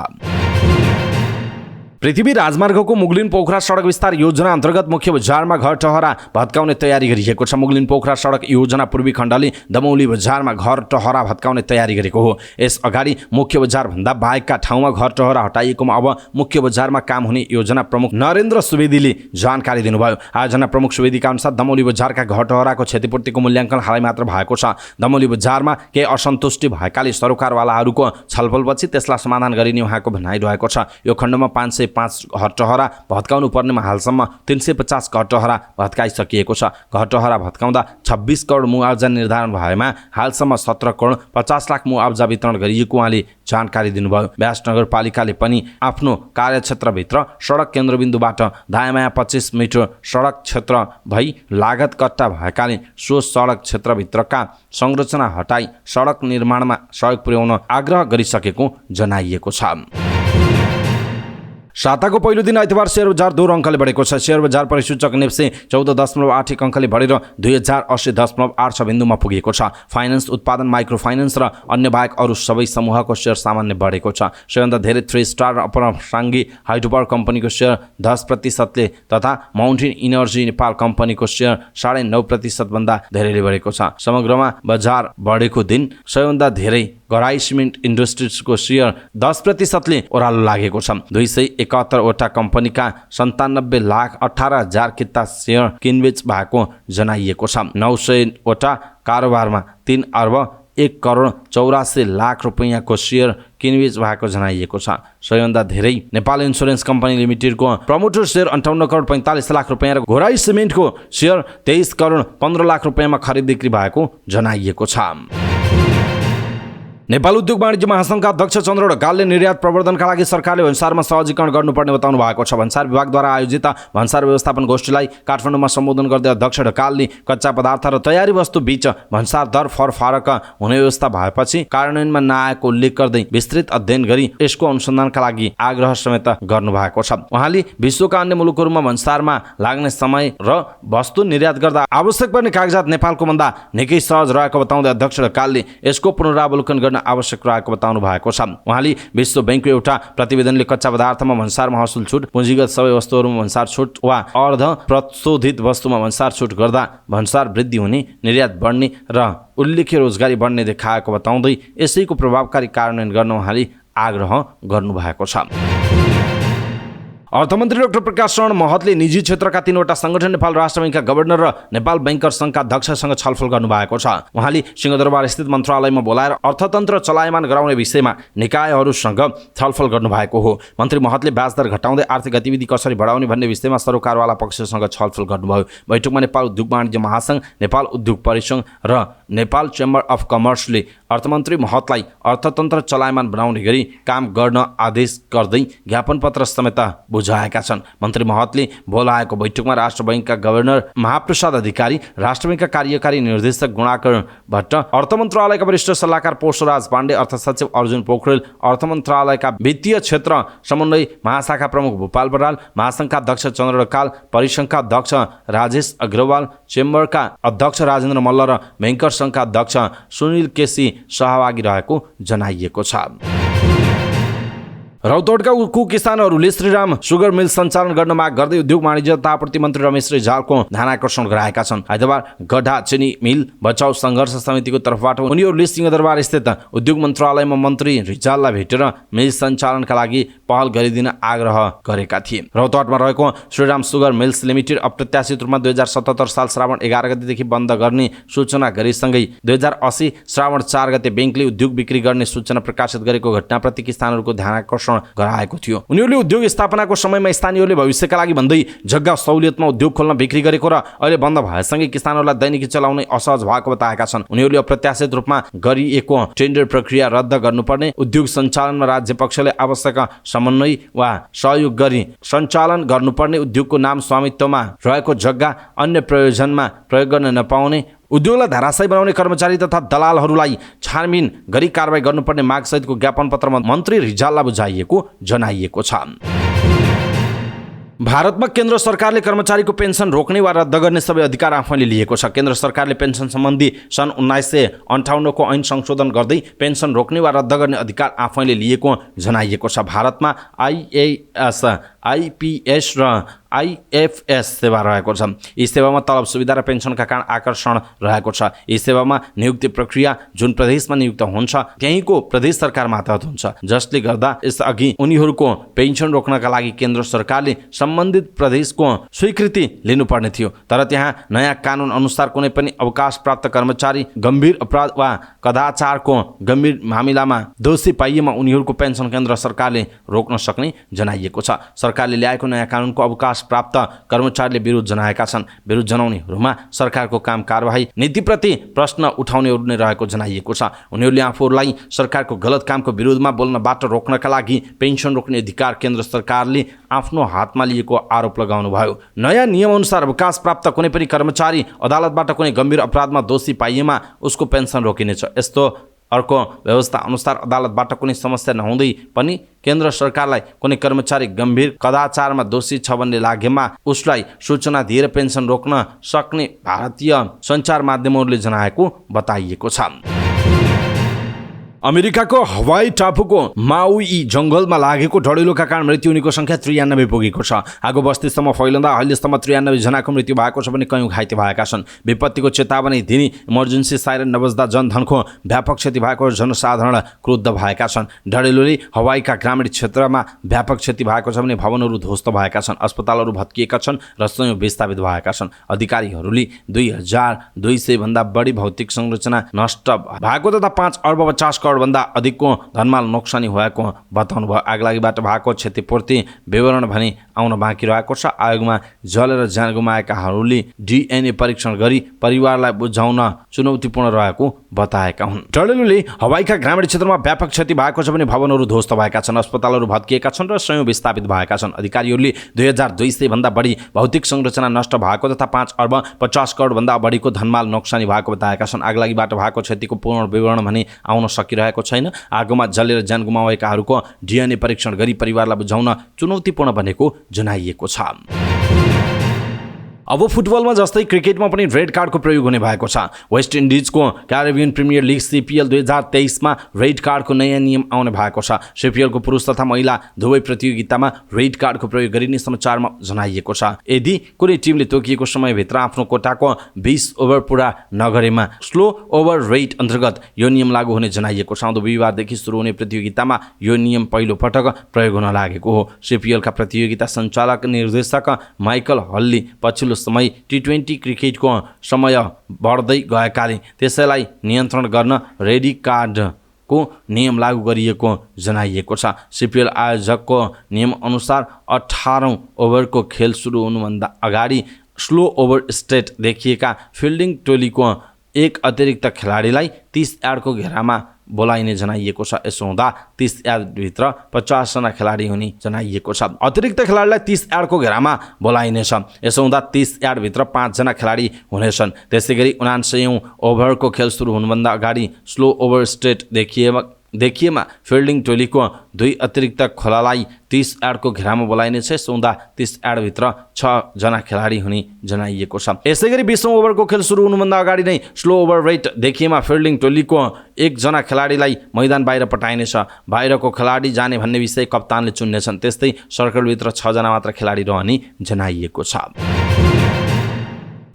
पृथ्वी राजमार्गको मुगलिन पोखरा सडक विस्तार योजना अन्तर्गत मुख्य बजारमा घर टहरा भत्काउने तयारी गरिएको छ। मुगलिन पोखरा सडक योजना पूर्वी खण्डले दमौली बजारमा घर टहरा भत्काउने तयारी गरेको हो। यस अगाडि मुख्य बजारभन्दा बाहेकका ठाउँमा घर टहरा हटाइएकोमा अब मुख्य बजारमा काम हुने योजना प्रमुख नरेन्द्र सुवेदीले जानकारी दिनुभयो। आयोजना प्रमुख सुवेदीका अनुसार दमौली बजारका घर टहराको क्षतिपूर्तिको मूल्याङ्कन हालै मात्र भएको छ। दमौली बजारमा केही असन्तुष्टि भएकाले सरोकारवालाहरूको छलफलपछि त्यसलाई समाधान गरिने उहाँको भनाइरहेको छ। यो खण्डमा 505 घर टहरा भत्काउनु पर्नेमा हालसम्म 350 घर टहरा भत्काइसकिएको छ। घर टहरा भत्काउँदा 26 करोड मुआवजा निर्धारण भएमा हालसम्म 17 करोड 50 लाख मुआवजा वितरण गरिएको उहाँले जानकारी दिनुभयो। व्यास नगरपालिकाले पनि आफ्नो कार्यक्षेत्रभित्र सडक केन्द्रबिन्दुबाट दायाँमाया 25 मिटर सडक क्षेत्र भई लागत कट्टा भएकाले सो सडक क्षेत्रभित्रका संरचना हटाई सडक निर्माणमा सहयोग पुर्याउन आग्रह गरिसकेको जनाइएको छ। साताको पहिलो दिन आइतबार शेयर बजार 2 अङ्कले बढेको छ। शेयर बजार परिसूचक नेप्से 14.81 अङ्कले बढेर 2080.86 बिन्दुमा पुगेको छ। फाइनान्स, उत्पादन, माइक्रो फाइनान्स र अन्य बाहेक अरू सबै समूहको शेयर सामान्य बढेको छ। सबैभन्दा धेरै 3 स्टार अपरसाङ्गी हाइड्रोपावर कम्पनीको शेयर 10% तथा माउन्टेन इनर्जी नेपाल कम्पनीको शेयर 9.5% भन्दा धेरैले बढेको छ। समग्रमा बजार बढेको दिन सबैभन्दा धेरै गराई सिमेन्ट इन्डस्ट्रिजको शेयर 10% ओह्रालो लागेको छ। 271 वटा कम्पनीका 97,18,000 किता शेयर किनबेच भएको जनाइएको छ। 900 वटा कारोबारमा 3 अर्ब 1 करोड 84 लाख रुपैयाँको शेयर किनबेच भएको जनाइएको छ। सबैभन्दा धेरै Nepal insurance company लिमिटेडको promoter share 58 crore 45 lakh रुपैयाँ र घोराई सिमेन्टको शेयर 23 करोड 15 लाख रुपैयाँमा खरिद बिक्री भएको जनाइएको छ। नेपाल उद्योग वाणिज्य महासङ्घका अध्यक्ष चन्द्र ढकालले निर्यात प्रवर्धनका लागि सरकारले भन्सारमा सहजीकरण गर्नुपर्ने बताउनु भएको छ। भन्सार विभागद्वारा आयोजित भन्सार व्यवस्थापन गोष्ठीलाई काठमाडौँमा सम्बोधन गर्दै अध्यक्ष ढकालले कच्चा पदार्थ र तयारी वस्तु बीच भन्सार दर फरक हुने व्यवस्था भएपछि कार्यान्वयनमा नआएको उल्लेख गर्दै विस्तृत अध्ययन गरी यसको अनुसन्धानका लागि आग्रह समेत गर्नुभएको छ। उहाँले विश्वका अन्य मुलुकहरूमा भन्सारमा लाग्ने समय र वस्तु निर्यात गर्दा आवश्यक पर्ने कागजात नेपालको भन्दा निकै सहज रहेको बताउँदै अध्यक्ष ढकालले यसको पुनरावलोकन गर्न आवश्यक रहेको बताउनु भएको छ। उहाँले विश्व बैंकको एउटा प्रतिवेदनले कच्चा पदार्थमा भन्सार महसुल छुट, पुँजीगत सबै वस्तुहरूमा भन्सार छुट वा अर्ध प्रशोधित वस्तुमा भन्सार छुट गर्दा भन्सार वृद्धि हुने, निर्यात बढ्ने र उल्लेख्य रोजगारी बढ्ने देखाएको बताउँदै यसैको प्रभावकारी कार्यान्वयन गर्न उहाँले आग्रह गर्नुभएको छ। अर्थमन्त्री डाक्टर प्रकाश शरण महतले निजी क्षेत्रका 3वटा संगठन, नेपाल राष्ट्र बैंकका गभर्नर र नेपाल बैंकर संघका अध्यक्षसँग छलफल गर्नुभएको छ। उहाँले सिंहदरबार स्थित मन्त्रालयमा बोलाएर अर्थतन्त्र चलायमान गराउने विषयमा निकायहरूसँग छलफल गर्नुभएको हो। मन्त्री महतले ब्याज दर घटाउँदै आर्थिक गतिविधि कसरी बढाउने भन्ने विषयमा सरोकारवाला पक्षसँग छलफल गर्नुभयो। बैठकमा नेपाल उद्योग वाणिज्य महासङ्घ, नेपाल उद्योग परिसङ्घ र नेपाल चेम्बर अफ कमर्सले अर्थमन्त्री महतलाई अर्थतन्त्र चलायमान बनाउने गरी काम गर्न आदेश गर्दै ज्ञापन पत्र समेत बुझाएका छन्। मन्त्री महतले बोलाएको बैठकमा राष्ट्र बैंकका गभर्नर महाप्रसाद अधिकारी, राष्ट्र बैंकका कार्यकारी निर्देशक गुणाकर भट्ट, अर्थ मन्त्रालयका वरिष्ठ सल्लाहकार पोषराज पाण्डे, अर्थ सचिव अर्जुन पोखरेल, अर्थ मन्त्रालयका वित्तीय क्षेत्र समन्वय महाशाखा प्रमुख भूपाल बराल, महासङ्घका अध्यक्ष चन्द्र ढकाल, परिसङ्घका अध्यक्ष राजेश अग्रवाल, चेम्बरका अध्यक्ष राजेन्द्र मल्ल र बैंकर सङ्घका अध्यक्ष सुनिल केसी सहभागी रहेको जनाइएको छ। रौतहटका उखु किसानहरूले श्रीराम सुगर मिल सञ्चालन गर्न माग गर्दै उद्योग वाणिज्य तथा आपूर्ति मन्त्री रमेश रिजालको ध्यानाकर्षण गराएका छन्। आइतबार गढा चिनी मिल बचाउ सङ्घर्ष समितिको तर्फबाट उनीहरूले सिंहदरबार स्थित उद्योग मन्त्रालयमा मन्त्री रिजाललाई भेटेर मिल सञ्चालनका लागि पहल गरिदिन आग्रह गरेका थिए। रौतहटमा रहेको श्रीराम सुगर मिल्स लिमिटेड अप्रत्याशित रूपमा 2077 साल श्रावण 11 गतेदेखि बन्द गर्ने सूचना गरेसँगै 2080 श्रावण 4 गते ब्याङ्कले उद्योग बिक्री गर्ने सूचना प्रकाशित गरेको घटनाप्रति किसानहरूको ध्यानाकर्षण गराएको थियो। उनीहरूले उद्योग स्थापनाको समयमा स्थानीयहरूले भविष्यका लागि भन्दै जग्गा सहुलियतमा उद्योग खोल्न बिक्री गरेको र अहिले बन्द भएसँगै किसानहरूलाई दैनिकी चलाउनै असहज भएको बताएका छन्। उनीहरूले अप्रत्याशित रूपमा गरिएको टेन्डर प्रक्रिया रद्द गर्नुपर्ने, उद्योग सञ्चालनमा राज्य पक्षले आवश्यक समन्वय वा सहयोग गरी सञ्चालन गर्नुपर्ने, उद्योगको नाम स्वामित्वमा रहेको जग्गा अन्य प्रयोजनमा प्रयोग गर्न नपाउने, उद्योगलाई धराशायी बनाउने कर्मचारी तथा दलालहरूलाई छानबिन गरी कारबाही गर्नुपर्ने माग सहितको ज्ञापन पत्रमा मन्त्री रिजाललाई बुझाइएको जनाइएको छ। भारतमा केन्द्र सरकारले कर्मचारीको पेन्सन रोक्ने वा रद्द गर्ने सबै अधिकार आफैले लिएको छ। केन्द्र सरकारले पेन्सन सम्बन्धी सन् 1958 को ऐन संशोधन गर्दै पेन्सन रोक्ने वा रद्द गर्ने अधिकार आफैले लिएको जनाइएको छ। भारतमा आइएएस, आइपिएस र आइएफएस सेवा रहेको छ। यी सेवामा तलब सुविधा र पेन्सनका कारण आकर्षण रहेको छ। यी सेवामा नियुक्ति प्रक्रिया जुन प्रदेशमा नियुक्त हुन्छ त्यहीँको प्रदेश सरकार मातहत हुन्छ, जसले गर्दा यसअघि उनीहरूको पेन्सन रोक्नका लागि केन्द्र सरकारले सम्बन्धित प्रदेशको स्वीकृति लिनुपर्ने थियो। तर त्यहाँ नयाँ कानुन अनुसार कुनै पनि अवकाश प्राप्त कर्मचारी गम्भीर अपराध वा कदाचारको गम्भीर मामिलामा दोषी पाइएमा उनीहरूको पेन्सन केन्द्र सरकारले रोक्न सक्ने जनाइएको छ। सरकारले ल्याएको नयाँ कानुनको अवकाश प्राप्त कर्मचारीले विरोध जनाएका छन्। विरोध जनाउनेहरूमा सरकारको काम कारबाही नीतिप्रति प्रश्न उठाउनेहरू नै रहेको जनाइएको छ। उनीहरूले आफूहरूलाई सरकारको गलत कामको विरोधमा बोल्नबाट रोक्नका लागि पेन्सन रोक्ने अधिकार केन्द्र सरकारले आफ्नो हातमा लिएको आरोप लगाउनुभयो। नयाँ नियमअनुसार अवकाश प्राप्त कुनै पनि कर्मचारी अदालतबाट कुनै गम्भीर अपराधमा दोषी पाइएमा उसको पेन्सन रोकिनेछ। यस्तो अर्को व्यवस्था अनुसार अदालतबाट कुनै समस्या नहुँदै पनि केन्द्र सरकारलाई कुनै कर्मचारी गम्भीर कदाचारमा दोषी छ भन्ने लागेमा उसलाई सूचना दिएर पेन्सन रोक्न सक्ने भारतीय सञ्चार माध्यमहरूले जनाएको बताइएको छ। अमेरिकाको हवाई टापुको माउई जङ्गलमा लागेको डढेलोका कारण मृत्यु हुनेको सङ्ख्या 93 पुगेको छ। आगो बस्तीसम्म फैलँदा अहिलेसम्म 93 जनाको मृत्यु भएको छ भने कयौँ घाइते भएका छन्। विपत्तिको चेतावनी दिने इमर्जेन्सी साइरन नबज्दा जनधनको व्यापक क्षति भएको जनसाधारण क्रुद्ध भएका छन्। डढेलोले हवाईका ग्रामीण क्षेत्रमा व्यापक क्षति भएको छ भने भवनहरू ध्वस्त भएका छन्, अस्पतालहरू भत्किएका छन् र सयौँ विस्थापित भएका छन्। अधिकारीहरूले 2200 भन्दा बढी भौतिक संरचना नष्ट भएको तथा 5 अर्ब 50 करोड भन्दा अधिकको धनमाल नोक्सानी भएको बताउनु भयो। आगलागीबाट भएको क्षतिपूर्ति विवरण भने आउन बाँकी रहेको छ। आयोगमा जलेर ज्यान गुमाएकाहरूले डिएनए परीक्षण गरी परिवारलाई बुझाउन चुनौतीपूर्ण रहेको बताएका हुन्। डढेलोले हवाईका ग्रामीण क्षेत्रमा व्यापक क्षति भएको छ भने भवनहरू ध्वस्त भएका छन्, अस्पतालहरू भत्किएका छन् र सयौँ विस्थापित भएका छन्। अधिकारीहरूले 2200 भन्दा बढी भौतिक संरचना नष्ट भएको तथा 5 अर्ब 50 करोड भन्दा बढीको धनमाल नोक्सानी भएको बताएका छन्। आगलागीबाट भएको क्षतिको पूर्ण विवरण भने आउन सकिरहेको छैन। आगोमा जलेर ज्यान गुमाएकाहरूको डिएनए परीक्षण गरी परिवारलाई बुझाउन चुनौतीपूर्ण बनेको जनाइएको छ। अब फुटबलमा जस्तै क्रिकेटमा पनि रेड कार्डको प्रयोग हुने भएको छ। वेस्ट इन्डिजको क्यारिबियन प्रिमियर लिग CPL 2023 मा रेड कार्डको नयाँ नियम आउने भएको छ। CPL को पुरुष तथा महिला दुवै प्रतियोगितामा रेड कार्डको प्रयोग गरिने समाचारमा जनाइएको छ। यदि कुनै टिमले तोकिएको समयभित्र आफ्नो कोटाको 20 ओभर पुरा नगरेमा स्लो ओभर रेट अन्तर्गत यो नियम लागू हुने जनाइएको छ। आउँदो बिहिबारदेखि सुरु हुने प्रतियोगितामा यो नियम पहिलो पटक प्रयोग हुन लागेको हो। CPL का प्रतियोगिता सञ्चालक निर्देशक माइकल हलले पछिल्लो समय T20 क्रिकेटको समय बढ्दै गएकाले त्यसैलाई नियन्त्रण गर्न रेडी कार्डको नियम लागू गरिएको जनाइएको छ। CPL आयोजकको नियम अनुसार 18औं ओभरको खेल सुरु हुनुभन्दा अगाडि स्लो ओभर स्टेट देखिएका फिल्डिङ टोलीको एक अतिरिक्त खेलाडीलाई 30 यार्डको घेरामा बोलाइने जनाइएको छ। यसो हुँदा 30 यार्डभित्र 50 जना खेलाडी हुने जनाइएको छ। अतिरिक्त खेलाडीलाई 30 यार्डको घेरामा बोलाइनेछ। यसो हुँदा 30 यार्डभित्र 5 जना खेलाडी हुनेछन्। त्यसैगरी 79औं ओभरको खेल सुरु हुनुभन्दा अगाडि स्लो ओभर स्टेट देखिएमा फिल्डिङ टोलीको 2 अतिरिक्त खोलालाई 30 यार्डको घेरामा बोलाइनेछ। यसो हुँदा 30 यार्डभित्र 6 जना खेलाडी हुने जनाइएको छ। यसैगरी 20औं ओभरको खेल सुरु हुनुभन्दा अगाडि नै स्लो ओभर रेट देखिएमा फिल्डिङ टोलीको 1 जना खेलाडीलाई मैदान बाहिर पठाइनेछ। बाहिरको खेलाडी जाने भन्ने विषय कप्तानले चुन्नेछन्। त्यस्तै सर्कलभित्र 6 जना मात्र खेलाडी रहने जनाइएको छ।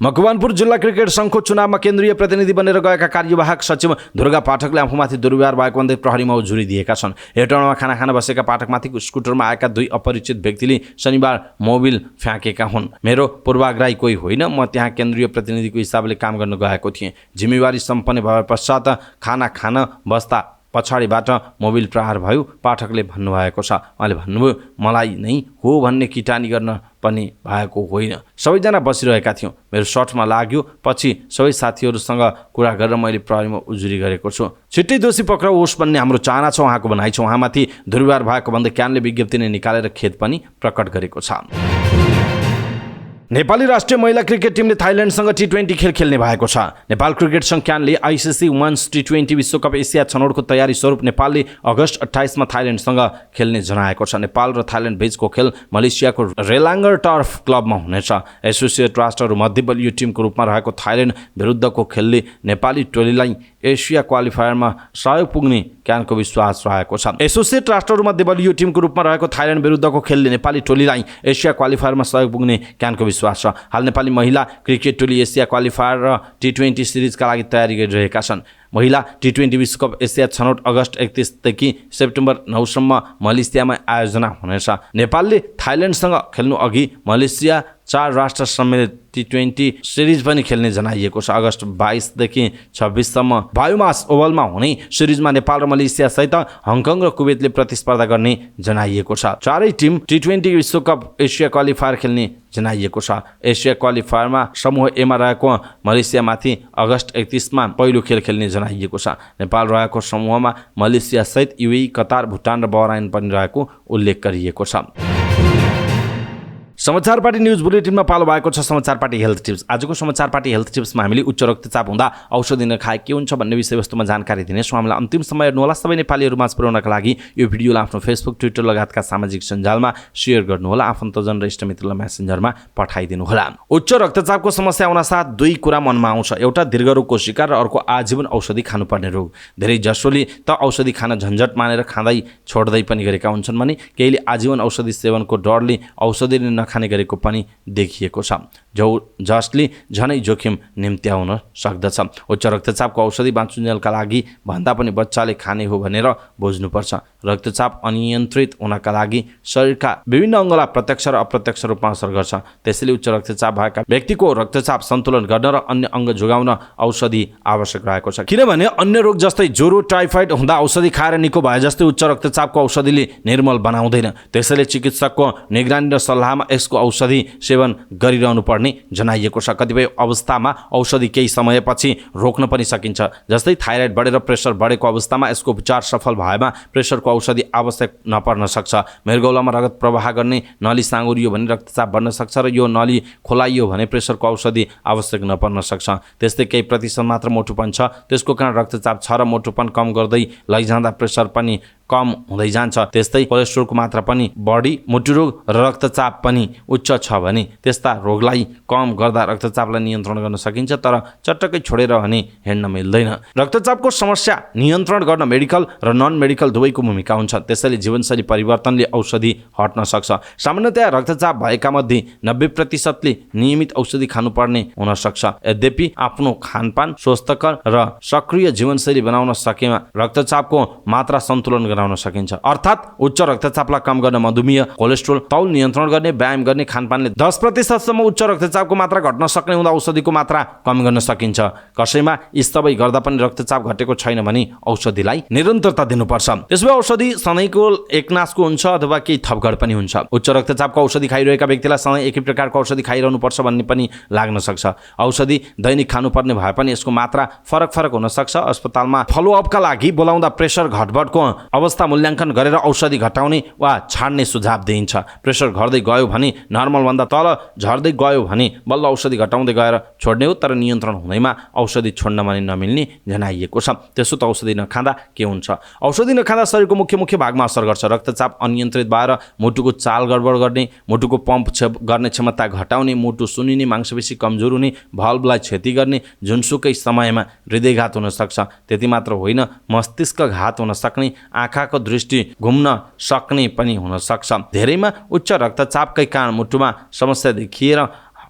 मकवानपुर जिल्ला क्रिकेट सङ्घको चुनावमा केन्द्रीय प्रतिनिधि बनेर गएका कार्यवाहक सचिव दुर्गा पाठकले आफूमाथि दुर्व्यवहार भएको भन्दै प्रहरीमा उजुरी दिएका छन्। हेटौँडामा खाना खान बसेका पाठकमाथि स्कुटरमा आएका 2 अपरिचित व्यक्तिले शनिबार मोबिल फ्याँकेका हुन्। मेरो पूर्वाग्रही कोही होइन, म त्यहाँ केन्द्रीय प्रतिनिधिको हिसाबले काम गर्न गएको थिएँ। जिम्मेवारी सम्पन्न भए पश्चात खाना खान बस्दा पछाडिबाट मोबिल प्रहार भयो, पाठकले भन्नुभएको छ। उहाँले भन्नुभयो, मलाई नै हो भन्ने किटानी गर्न पनि भएको होइन, सबैजना बसिरहेका थियौँ, मेरो सर्टमा लाग्यो, पछि सबै साथीहरूसँग कुरा गरेर मैले प्रहरीमा उजुरी गरेको छु। छिट्टै दोषी पक्राउ होस् भन्ने हाम्रो चाहना छ, उहाँको भनाइ छ। उहाँमाथि दुर्व्यवहार भएको भन्दै क्यानले विज्ञप्ति नै निकालेर खेद पनि प्रकट गरेको छ। नेपाली राष्ट्रिय महिला क्रिकेट टिमले थाइल्यान्डसँग टी20 खेल खेल्ने भएको छ। नेपाल क्रिकेट संघले आइसिसी वुमेन्स टी20 विश्वकप एसिया छनौटको तयारी स्वरूप नेपालले अगस्त 28 मा थाइल्यान्डसँग खेल्ने जनाएको छ। नेपाल र थाइल्यान्ड बीचको खेल मलेसियाको रेलाङ्गर टर्फ क्लबमा हुनेछ। एसोसिएट राष्ट्रहरूमध्ये बलियो टिमको रूपमा रहेको थाइल्यान्ड विरुद्धको खेलले नेपाली टोलीलाई एसिया क्वालिफायरमा सहयोग पुग्ने क्यानको विश्वास रहेको छ। एसोसिएट राष्ट्रहरूमध्ये बलियो टिमको रूपमा रहेको थाइल्यान्ड विरुद्धको खेलले नेपाली टोलीलाई एसिया क्वालिफायरमा सहयोग पुग्ने क्यानको विश्वास छ। हाल नेपाली महिला क्रिकेट टोली एसिया क्वालिफायर र टी20 सिरिजका लागि तयारी गरिरहेका छन्। महिला टी20 विश्वकप एसिया छनौट अगस्त 31 देखि सेप्टेम्बर 9 सम्म मलेसियामा आयोजना हुनेछ। नेपालले थाइल्यान्डसँग खेल्नु अघि मलेसिया 4 राष्ट्र सम्मिलित टी20 सिरिज पनि खेल्ने जनाइएको छ। अगस्त 22 देखि 26 सम्म बायोमास ओभलमा हुने सिरिजमा नेपाल र मलेसिया सहित हङकङ र कुवेतले प्रतिस्पर्धा गर्ने जनाइएको छ। चारै टिम टी20 विश्वकप एसिया क्वालिफायर खेल्ने जनाइएको छ। एसिया क्वालिफायरमा समूह ए मा रहेको मलेसियामाथि अगस्त 31 मा पहिलो खेल खेल्ने जनाइएको छ। नेपाल रहेको समूहमा मलेसिया सहित युएई, कतार, भुटान र बहराइन पनि रहेको उल्लेख गरिएको छ। समाचार पार्टी न्यूज बुलेटिनमा पालो भएको छ समाचार पार्टी हेल्थ टिप्स। आजको समाचार पार्टी हेल्थ टिप्समा हामीले उच्च रक्तचाप हुँदा औषधि नखाए के हुन्छ भन्ने विषयवस्तुमा जानकारी दिनेछौँ। हामीलाई अन्तिम समय हेर्नुहोला। सबै नेपालीहरूमा पुर्याउनका लागि यो भिडियोलाई आफ्नो फेसबुक, ट्विटर लगायतका सामाजिक सञ्जालमा सेयर गर्नुहोला। आफन्तजन र इष्टमित्रलाई मेसेन्जरमा पठाइदिनुहोला। उच्च रक्तचापको समस्या हुनासाथ दुई कुरा मनमा आउँछ। एउटा दीर्घरोगको शिकार र अर्को आजीवन औषधि खानुपर्ने रोग। धेरै जसोले त औषधि खान झन्झट मानेर खाँदै छोड्दै पनि गरेका हुन्छन् भने केहीले आजीवन औषधि सेवनको डरले औषधि नखाने गरेको पनि देखिएको छ, जसले झनै जोखिम निम्त्याउन सक्दछ। उच्च रक्तचापको औषधि बाँचुन्जेलका लागि भन्दा पनि बच्चाले खाने हो भनेर बुझ्नुपर्छ। रक्तचाप अनियन्त्रित हुनका लागि शरीरका विभिन्न अङ्गलाई प्रत्यक्ष र अप्रत्यक्ष रूपमा असर गर्छ। त्यसैले उच्च रक्तचाप भएका व्यक्तिको रक्तचाप सन्तुलन गर्न र अन्य अङ्ग जोगाउन औषधि आवश्यक रहेको छ। किनभने अन्य रोग जस्तै ज्वरो, टाइफाइड हुँदा औषधि खाएर निको भए जस्तै उच्च रक्तचापको औषधिले निर्मल बनाउँदैन। त्यसैले चिकित्सकको निगरानी र सल्लाहमा यसको औषधि सेवन गरिरहनु पर्ने जनाइएको छ। कतिपय अवस्थामा औषधि केही समयपछि रोक्न पनि सकिन्छ। जस्तै थाइराइड बढेर प्रेसर बढेको अवस्थामा यसको उपचार सफल भएमा प्रेसरको औषधि आवश्यक नपर्न सक्छ। मृगौलामा रगत प्रवाह गर्ने नली साँगुरियो भने रक्तचाप बढ्न सक्छ र यो नली खोलाइयो भने प्रेसरको औषधि आवश्यक नपर्न सक्छ। त्यस्तै केही प्रतिशत मात्र मोटुपन छ, त्यसको कारण रक्तचाप छ र मोटुपन कम गर्दै लैजाँदा प्रेसर पनि कम हुँदै जान्छ। त्यस्तै कोलेस्ट्रोलको मात्रा पनि बढी, मुटुरोग र रक्तचाप पनि उच्च छ भने त्यस्ता रोगलाई कम गर्दा रक्तचापलाई नियन्त्रण गर्न सकिन्छ, तर चटक्कै छोडेर भने हिँड्न मिल्दैन। रक्तचापको समस्या नियन्त्रण गर्न मेडिकल र नन मेडिकल दुवैको भूमिका हुन्छ। त्यसैले जीवनशैली परिवर्तनले औषधि हट्न सक्छ। सामान्यतया रक्तचाप भएका मध्ये 90% नियमित औषधि खानुपर्ने हुन सक्छ। यद्यपि आफ्नो खानपान स्वस्थकर र सक्रिय जीवनशैली बनाउन सकेमा रक्तचापको मात्रा सन्तुलन गराउन सकिन्छ। अर्थात् उच्च रक्तचापलाई कम गर्न मधुमेह, कोलेस्ट्रोल, तौल नियन्त्रण गर्ने, व्यायाम गर्ने, खानपानले 10% सम्म उच्च रक्तचापको मात्रा घट्न सक्ने हुँदा औषधिको मात्रा कम गर्न सकिन्छ। कसैमा यी सबै गर्दा पनि रक्तचाप घटेको छैन भने औषधिलाई निरन्तरता दिनुपर्छ। त्यसो औषधि सधैँको एकनासको हुन्छ अथवा केही थपघट पनि हुन्छ। उच्च रक्तचापको औषधि खाइरहेका व्यक्तिलाई सधैँ एकै प्रकारको औषधि खाइरहनुपर्छ भन्ने पनि लाग्न सक्छ। औषधि दैनिक खानुपर्ने भए पनि यसको मात्रा फरक हुन सक्छ। अस्पतालमा फलोअपका लागि बोलाउँदा प्रेसर घटबडको अवस्था मूल्याङ्कन गरेर औषधि घटाउने वा छाड्ने सुझाव दिइन्छ। प्रेसर घट्दै गयो भने नर्मलभन्दा तल झर्दै गयो भने बल्ल औषधि घटाउँदै गएर छोड्ने हो, तर नियन्त्रण हुँदैमा औषधि छोड्न पनि नमिल्ने जनाइएको छ। त्यसो त औषधि नखाँदा के हुन्छ? औषधि नखाँदा शरीरको मुख्य भागमा असर गर्छ। रक्तचाप अनियन्त्रित भएर मुटुको चाल गडबड गर्ने, मुटुको पम्प गर्ने क्षमता घटाउने, मुटु सुन्निने, मांसपेशी कमजोर हुने, भल्भलाई क्षति गर्ने, जुनसुकै समयमा हृदयघात हुन सक्छ। त्यति मात्र होइन, मस्तिष्क घात हुन सक्ने, आँखाको दृष्टि घुम्न सक्ने पनि हुन सक्छ। धेरैमा उच्च रक्तचापकै कारण मुटुमा समस्या देखिएर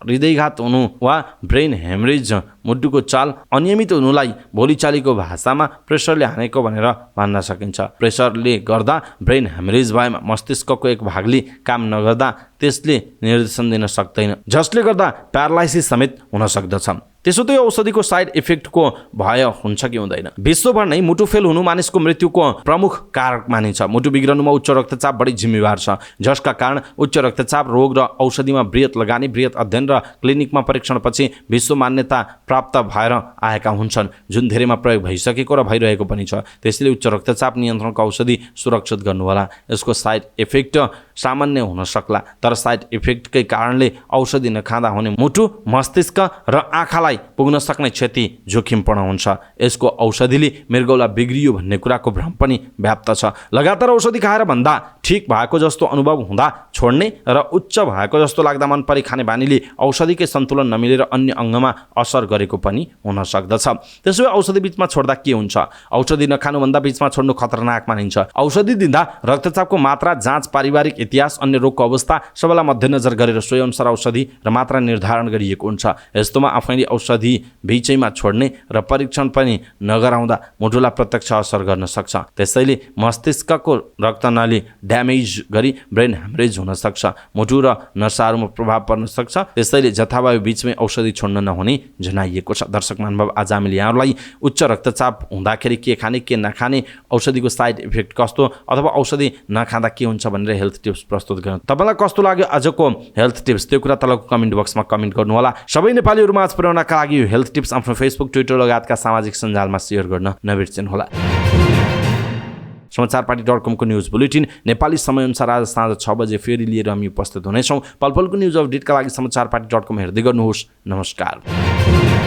हृदयघात हुनु वा ब्रेन हेमरेज, मुटुको चाल अनियमित हुनुलाई बोलीचालीको भाषामा प्रेसरले हानेको भनेर भन्न सकिन्छ। प्रेसरले गर्दा ब्रेन हेमरेज भएमा मस्तिष्कको एक भागले काम नगर्दा त्यसले निर्देशन दिन सक्दैन, जसले गर्दा प्यारालाइसिस समेत हुन सक्दछ। त्यसो त यो औषधिको साइड इफेक्टको भय हुन्छ कि हुँदैन? विश्वभर नै मुटु फेल हुनु मानिसको मृत्युको प्रमुख कारक मानिन्छ। मुटु बिग्रनुमा उच्च रक्तचाप बढी जिम्मेवार छ, जसका कारण उच्च रक्तचाप रोग र औषधिमा बृहत लगानी, बृहत अध्ययन र क्लिनिकमा परीक्षणपछि विश्व मान्यता प्राप्त भएर आएका हुन्छन्, जुन धेरैमा प्रयोग भइसकेको र भइरहेको पनि छ। त्यसैले उच्च रक्तचाप नियन्त्रणको औषधि सुरक्षित गर्नुहोला। यसको साइड इफेक्ट सामान्य हुन सक्ला, तर साइड इफेक्टकै कारणले औषधि नखाँदा हुने मुटु, मस्तिष्क र आँखालाई पुग्न सक्ने क्षति जोखिमपूर्ण हुन्छ। यसको औषधिले मृगौला बिग्रियो भन्ने कुराको भ्रम पनि व्याप्त छ। लगातार औषधि खाएर भन्दा ठिक भएको जस्तो अनुभव हुँदा छोड्ने र उच्च भएको जस्तो लाग्दा मन परी खाने बानीले औषधिकै सन्तुलन नमिलेर अन्य अङ्गमा असर गरेको पनि हुन सक्दछ। त्यसो भए औषधि बिचमा छोड्दा के हुन्छ? औषधि नखानुभन्दा बिचमा छोड्नु खतरनाक मानिन्छ। औषधि दिँदा रक्तचापको मात्रा, जाँच, पारिवारिक इतिहास, अन्य रोगको अवस्था सबैलाई मध्यनजर गरेर सोही अनुसार औषधि र मात्रा निर्धारण गरिएको हुन्छ। यस्तोमा आफैले औषधि बिचैमा छोड्ने र परीक्षण पनि नगराउँदा मुटुलाई प्रत्यक्ष असर गर्न सक्छ। त्यसैले मस्तिष्कको रक्तनाली ड्यामेज गरी ब्रेन ह्यामरेज हुन सक्छ, मुटु र नसाहरूमा प्रभाव पर्न सक्छ। त्यसैले जथाभावी बिचमै औषधि छोड्न नहुने जनाइएको छ। दर्शक महानुभाव, आज हामीले यहाँहरूलाई उच्च रक्तचाप हुँदाखेरि के खाने, के नखाने, औषधिको साइड इफेक्ट कस्तो, अथवा औषधि नखाँदा के हुन्छ भनेर हेल्थ टिप्स प्रस्तुत गर्नु। तपाईँलाई कस्तो लाग्यो आजको हेल्थ टिप्स? त्यो कुरा तलको कमेन्ट बक्समा कमेन्ट गर्नुहोला। सबै नेपालीहरू माझ पुर्याउनका लागि यो हेल्थ टिप्स आफ्नो फेसबुक, ट्विटर लगायतका सामाजिक सञ्जालमा सेयर गर्न नबिर्सनुहोला। समाचारपाटी.com को न्युज बुलेटिन नेपाली समयअनुसार आज साँझ 6 बजे फेरि लिएर हामी उपस्थित हुनेछौँ। पलपलको न्युज अपडेटका लागि समाचारपाटी.com हेर्दै गर्नुहोस्। नमस्कार।